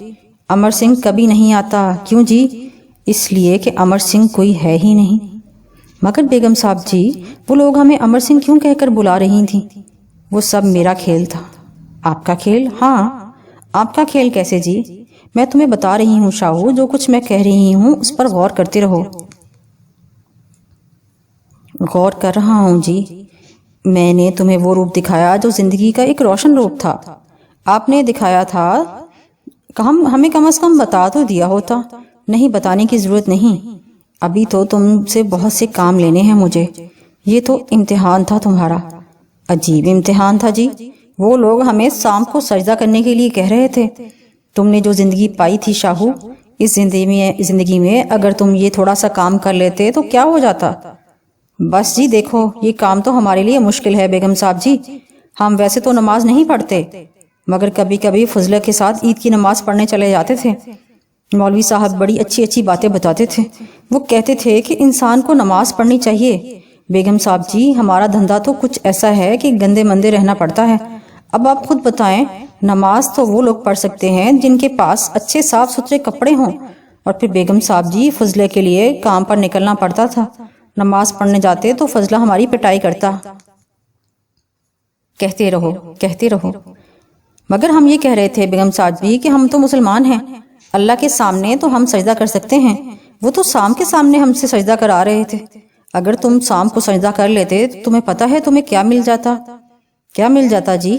امر سنگھ کبھی نہیں آتا۔ کیوں جی؟ اس لیے کہ امر سنگھ کوئی ہے ہی نہیں۔ مگر بیگم صاحب جی، وہ لوگ ہمیں امر سنگھ کیوں کہہ کر بلا رہی تھیں؟ وہ سب میرا کھیل تھا۔ آپ کا کھیل؟ ہاں۔ آپ کا کھیل کیسے جی؟ میں تمہیں بتا رہی ہوں شاہو، جو کچھ میں کہہ رہی ہوں اس پر غور کرتے رہو۔ غور کر رہا ہوں جی۔ میں نے تمہیں وہ روپ دکھایا جو زندگی کا ایک روشن روپ تھا۔ آپ نے دکھایا تھا، ہمیں کم از کم بتا تو دیا ہوتا۔ نہیں، بتانے کی ضرورت نہیں، ابھی تو تم سے بہت سے کام لینے ہیں مجھے۔ یہ تو امتحان تھا تمہارا۔ عجیب امتحان تھا جی۔ وہ لوگ ہمیں سانپ کو سجدہ کرنے کے لیے کہہ رہے تھے۔ تم نے جو زندگی پائی تھی شاہو، اس زندگی میں اگر تم یہ تھوڑا سا کام کر لیتے تو کیا ہو جاتا؟ بس جی دیکھو، یہ کام تو ہمارے لیے مشکل ہے بیگم صاحب جی۔ ہم ویسے تو نماز نہیں پڑھتے، مگر کبھی کبھی فضلہ کے ساتھ عید کی نماز پڑھنے چلے جاتے تھے۔ مولوی صاحب بڑی اچھی اچھی باتیں بتاتے تھے۔ وہ کہتے تھے کہ انسان کو نماز پڑھنی چاہیے۔ بیگم صاحب جی، ہمارا دھندا تو کچھ ایسا ہے کہ گندے مندے رہنا پڑتا ہے۔ اب آپ خود بتائیں، نماز تو وہ لوگ پڑھ سکتے ہیں جن کے پاس اچھے صاف ستھرے کپڑے ہوں، اور پھر بیگم صاحب جی فضلے کے لیے کام پر نکلنا پڑتا تھا۔ نماز پڑھنے جاتے تو فضلہ ہماری پٹائی کرتا۔ کہتے رہو کہتے رہو، مگر ہم یہ کہہ رہے تھے بیگم صاحب جی کہ ہم تو مسلمان ہیں، اللہ کے سامنے تو ہم سجدہ کر سکتے ہیں۔ وہ تو شام کے سامنے ہم سے سجدہ کرا رہے تھے۔ اگر تم شام کو سجدہ کر لیتے تو تمہیں پتا ہے تمہیں کیا مل جاتا؟ کیا مل جاتا جی؟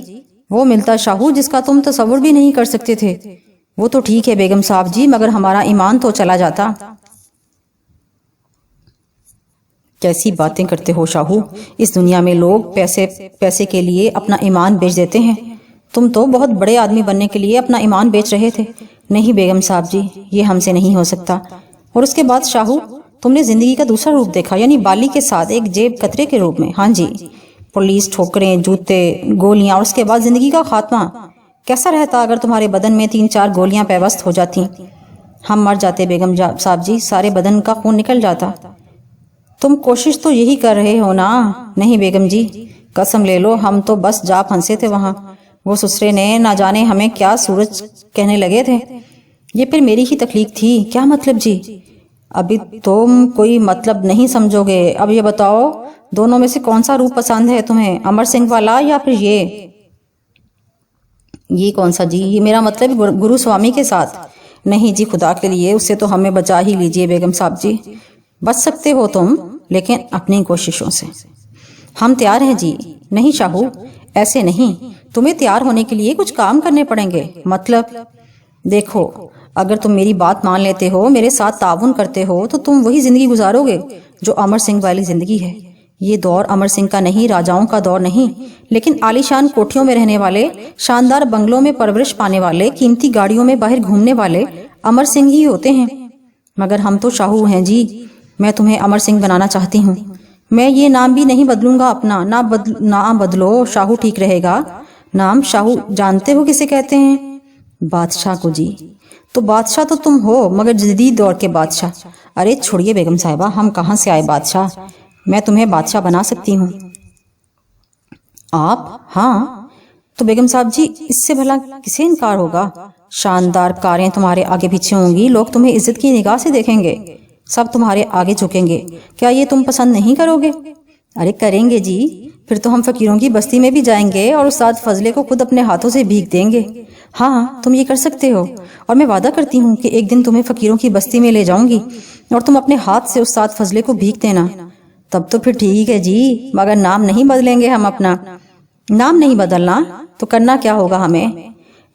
وہ ملتا شاہو جس کا تم تصور بھی نہیں کر سکتے تھے۔ وہ تو ٹھیک ہے بیگم صاحب جی، مگر ہمارا ایمان تو چلا جاتا۔ کیسی باتیں کرتے ہو شاہو، اس دنیا میں لوگ پیسے کے لیے اپنا ایمان بیچ دیتے ہیں۔ تم تو بہت بڑے آدمی بننے کے لیے اپنا ایمان بیچ رہے تھے۔ نہیں بیگم صاحب جی، یہ ہم سے نہیں ہو سکتا۔ اور اس کے بعد شاہو، تم نے زندگی کا دوسرا روپ دیکھا، یعنی بالی کے ساتھ ایک جیب کترے کے روپ میں۔ ہاں جی، پولیس، ٹھوکریں، جوتے، گولیاں، اور اس کے بعد زندگی کا خاتمہ۔ کیسا رہتا اگر تمہارے بدن میں 3-4 گولیاں پیوست ہو جاتی؟ ہم مر جاتے بیگم صاحب جی، سارے بدن کا خون نکل جاتا۔ تم کوشش تو یہی کر رہے ہو نا؟ نہیں بیگم جی، قسم لے لو، ہم تو بس جا پھنسے تھے وہاں۔ وہ سسرے نے نہ جانے ہمیں کیا سورج کہنے لگے تھے۔ یہ پھر میری ہی تخلیق تھی۔ کیا مطلب جی؟ ابھی تم کوئی مطلب نہیں سمجھو گے۔ اب یہ بتاؤ، دونوں میں سے کون سا روپ پسند ہے تمہیں، امر سنگھ والا یا پھر یہ کون سا جی؟ یہ میرا مطلب گرو سوامی کے ساتھ۔ نہیں جی، خدا کے لیے اس سے تو ہمیں بچا ہی لیجئے بیگم صاحب جی۔ بچ سکتے ہو تم، لیکن اپنی کوششوں سے۔ ہم تیار ہیں جی۔ نہیں شاہو، ایسے نہیں، تمہیں تیار ہونے کے لیے کچھ کام کرنے پڑیں گے۔ مطلب دیکھو، اگر تم میری بات مان لیتے ہو، میرے ساتھ تعاون کرتے ہو، تو تم وہی زندگی گزارو گے جو امر سنگھ والی زندگی ہے۔ یہ دور امر سنگھ کا نہیں، راجاؤں کا دور نہیں، لیکن عالی شان کوٹھیوں میں رہنے والے، شاندار بنگلوں میں پرورش پانے والے، قیمتی گاڑیوں میں باہر گھومنے والے امر سنگھ ہی ہوتے ہیں۔ مگر ہم تو شاہو ہیں جی۔ میں تمہیں امر سنگھ بنانا چاہتی ہوں۔ میں یہ نام بھی نہیں بدلوں گا اپنا۔ نہ بدلو، شاہو ٹھیک رہے گا۔ نام شاہو جانتے ہو کسے کہتے ہیں؟ بادشاہ کو جی۔ تو بادشاہ تو تم ہو، مگر جدید دور کے بادشاہ۔ ارے چھوڑیے بیگم صاحبہ، ہم کہاں سے آئے بادشاہ؟ میں تمہیں بادشاہ بنا سکتی ہوں۔ آپ؟ ہاں۔ تو بیگم صاحب جی، اس سے بھلا کسے انکار ہوگا؟ شاندار کاریں تمہارے آگے پیچھے ہوں گی، لوگ تمہیں عزت کی نگاہ سے دیکھیں گے، سب تمہارے آگے جھکیں گے۔ کیا یہ تم پسند نہیں کرو گے؟ ارے کریں گے جی، پھر تو ہم فقیروں کی بستی میں بھی جائیں گے اور استاد فضلے کو خود اپنے ہاتھوں سے بھیک دیں گے۔ ہاں، تم یہ کر سکتے ہو، اور میں وعدہ کرتی ہوں کہ ایک دن تمہیں فقیروں کی بستی میں لے جاؤں گی اور تم اپنے ہاتھ سے استاد فضلے کو بھیک دینا۔ تب تو پھر ٹھیک ہے جی، مگر نام نہیں بدلیں گے ہم اپنا۔ نام نہیں بدلنا تو کرنا کیا ہوگا ہمیں؟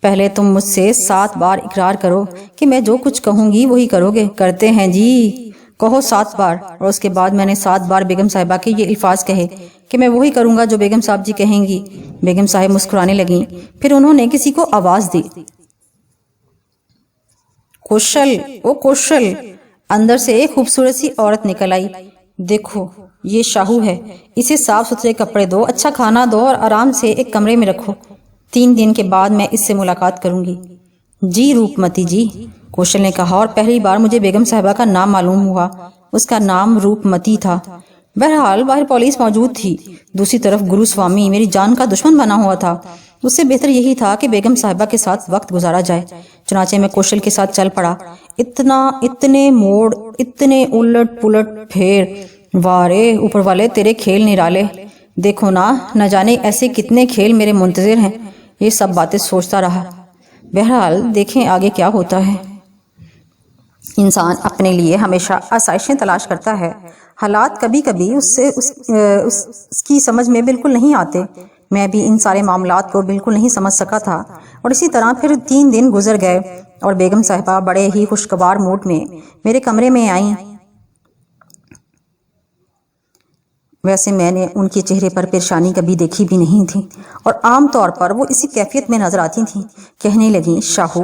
پہلے تم مجھ سے 7 بار اقرار کرو کہ میں جو کچھ کہوں گی وہی کرو گے۔ کرتے ہیں جی، کہو 7 بار۔ اور اس کے بعد میں نے 7 بار بیگم صاحبہ کے یہ الفاظ کہے کہ میں وہی کروں گا جو بیگم صاحب جی کہیں گی۔ بیگم صاحب مسکرانے لگیں، پھر انہوں نے کسی کو آواز دی۔ کوشل، او کوشل! اندر سے ایک خوبصورت سی عورت نکل آئی۔ دیکھو، یہ شاہو ہے، اسے صاف ستھرے کپڑے دو، اچھا کھانا دو اور آرام سے ایک کمرے میں رکھو۔ 3 دن کے بعد میں اس سے ملاقات کروں گی۔ جی روپ متی جی، کوشل نے کہا، اور پہلی بار مجھے بیگم صاحبہ کا نام معلوم ہوا۔ اس کا نام روپ متی تھا۔ بہرحال باہر پولیس موجود تھی، دوسری طرف گرو سوامی میری جان کا دشمن بنا ہوا تھا۔ اس سے بہتر یہی تھا کہ بیگم صاحبہ کے ساتھ وقت گزارا جائے۔ چنانچہ میں کوشل کے ساتھ چل پڑا۔ اتنے موڑ، اتنے الٹ پلٹ پھیر، وارے اوپر والے تیرے کھیل نرالے۔ دیکھو نا، نہ جانے ایسے کتنے کھیل میرے منتظر ہیں۔ یہ سب باتیں سوچتا رہا۔ بہرحال دیکھیں آگے کیا ہوتا ہے۔ انسان اپنے لیے ہمیشہ آسائشیں تلاش کرتا ہے۔ حالات کبھی کبھی اس کی سمجھ میں بالکل نہیں آتے۔ میں بھی ان سارے معاملات کو بالکل نہیں سمجھ سکا تھا، اور اسی طرح پھر 3 دن گزر گئے اور بیگم صاحبہ بڑے ہی خوشگوار موڈ میں میرے کمرے میں آئیں۔ ویسے میں نے ان کے چہرے پر پریشانی کبھی دیکھی بھی نہیں تھی، اور عام طور پر وہ اسی کیفیت میں نظر آتی تھیں۔ کہنے لگیں، شاہو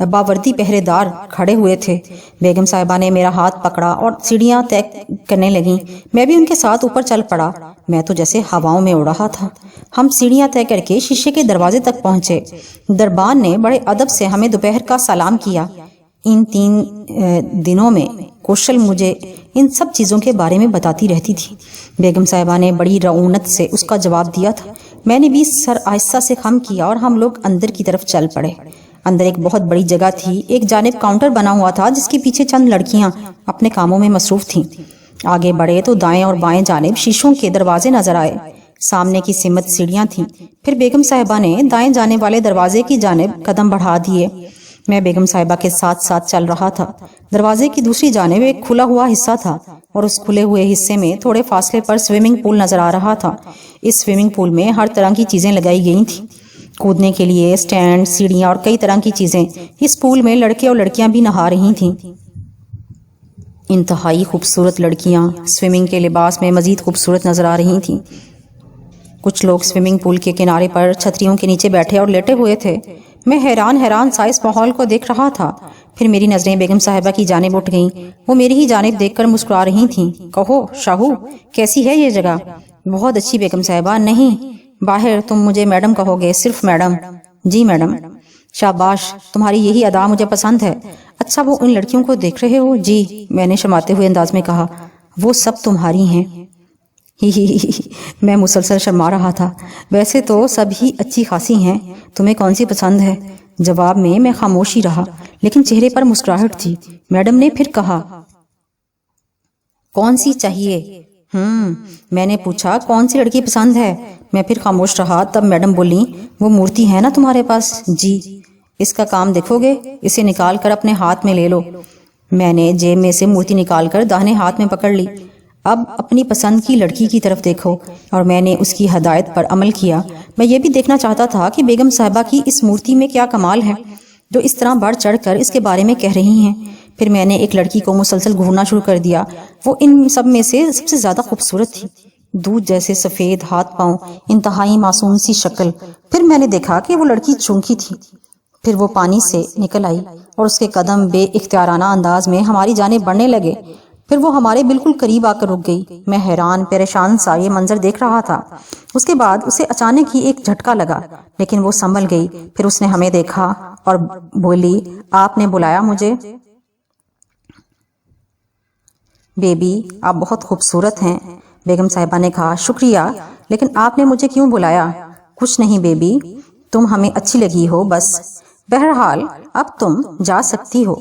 باوردی پہرے دار کھڑے ہوئے تھے۔ بیگم صاحبہ نے میرا ہاتھ پکڑا اور سیڑھیاں طے کرنے لگیں۔ میں بھی ان کے ساتھ اوپر چل پڑا۔ میں تو جیسے ہواؤں میں اڑ رہا تھا۔ ہم سیڑھیاں طے کر کے شیشے کے دروازے تک پہنچے۔ دربان نے بڑے ادب سے ہمیں دوپہر کا سلام کیا۔ ان 3 دنوں میں کوشل مجھے ان سب چیزوں کے بارے میں بتاتی رہتی تھی۔ بیگم صاحبہ نے بڑی رعونت سے اس کا جواب دیا تھا۔ میں نے بھی سر آہستہ سے خم کیا اور ہم لوگ اندر کی طرف چل پڑے۔ اندر ایک بہت بڑی جگہ تھی۔ ایک جانب کاؤنٹر بنا ہوا تھا جس کے پیچھے چند لڑکیاں اپنے کاموں میں مصروف تھیں۔ آگے بڑھے تو دائیں اور بائیں جانب شیشوں کے دروازے نظر آئے۔ سامنے کی سمت سیڑھیاں تھیں۔ پھر بیگم صاحبہ نے دائیں جانے والے دروازے کی جانب قدم بڑھا دیے۔ میں بیگم صاحبہ کے ساتھ ساتھ چل رہا تھا۔ دروازے کی دوسری جانب ایک کھلا ہوا حصہ تھا اور اس کھلے ہوئے حصے میں تھوڑے فاصلے پر سوئمنگ پول نظر آ رہا تھا۔ اس سوئمنگ پول میں ہر طرح کی چیزیں لگائی گئی تھیں، کودنے کے لیے سٹینڈ، سیڑھیاں اور کئی طرح کی چیزیں۔ اس پول میں لڑکے اور لڑکیاں بھی نہا رہی تھیں۔ انتہائی خوبصورت لڑکیاں سوئمنگ کے لباس میں مزید خوبصورت نظر آ رہی تھیں۔ کچھ لوگ سوئمنگ پول کے کنارے پر چھتریوں کے نیچے بیٹھے اور لیٹے ہوئے تھے۔ میں حیران سا اس ماحول کو دیکھ رہا تھا۔ پھر میری نظریں بیگم صاحبہ کی جانب اٹھ گئیں۔ وہ میری ہی جانب دیکھ کر مسکرا رہی تھیں۔ کہو شاہو، کیسی ہے یہ جگہ؟ بہت اچھی بیگم صاحبہ۔ نہیں، باہر تم مجھے میڈم کہو گے، صرف میڈم۔ جی میڈم۔ شاباش، تمہاری یہی ادا مجھے پسند ہے۔ اچھا، وہ ان لڑکیوں کو دیکھ رہے ہو؟ جی، میں نے شرماتے ہوئے انداز میں کہا۔ وہ سب تمہاری ہیں؟ میں مسلسل شرما رہا تھا۔ ویسے تو سب ہی اچھی خاصی ہیں، تمہیں کون سی پسند ہے؟ جواب میں خاموشی رہا، لیکن چہرے پر مسکراہٹ تھی۔ میڈم نے پھر کہا، کون سی چاہیے؟ میں نے پوچھا، کون سی لڑکی پسند ہے؟ میں پھر خاموش رہا۔ تب میڈم بولی، وہ مورتی ہے نا تمہارے پاس؟ جی۔ اس کا کام دیکھو گے؟ اسے نکال کر اپنے ہاتھ میں لے لو۔ میں نے جیب میں سے مورتی نکال کر داہنے ہاتھ میں پکڑ لی۔ اب اپنی پسند کی لڑکی کی طرف دیکھو، اور میں نے اس کی ہدایت پر عمل کیا۔ میں یہ بھی دیکھنا چاہتا تھا کہ بیگم صاحبہ کی اس مورتی میں کیا کمال ہے جو اس طرح بڑھ چڑھ کر اس کے بارے میں کہہ رہی ہیں۔ پھر میں نے ایک لڑکی کو مسلسل گھورنا شروع کر دیا۔ وہ ان سب میں سے سب سے زیادہ خوبصورت تھی، دودھ جیسے سفید ہاتھ پاؤں، انتہائی معصوم سی شکل۔ پھر میں نے دیکھا کہ وہ لڑکی چونکی تھی۔ پھر وہ پانی سے نکل آئی اور اس کے قدم بے اختیارانہ انداز میں ہماری جانب بڑھنے لگے۔ پھر وہ ہمارے بالکل قریب آ کر رک گئی۔ میں حیران پریشان سا یہ منظر دیکھ رہا تھا۔ اس کے بعد اسے اچانک ہی ایک جھٹکا لگا، لیکن وہ سنبھل گئی۔ پھر اس نے ہمیں دیکھا اور بولی، آپ نے بلایا مجھے؟ بیبی، آپ بہت خوبصورت ہیں۔ بیگم صاحبہ نے کہا، شکریہ، لیکن آپ نے مجھے کیوں بلایا؟ کچھ نہیں بیبی، تم ہمیں اچھی لگی ہو بس۔ بہرحال اب تم جا سکتی ہو۔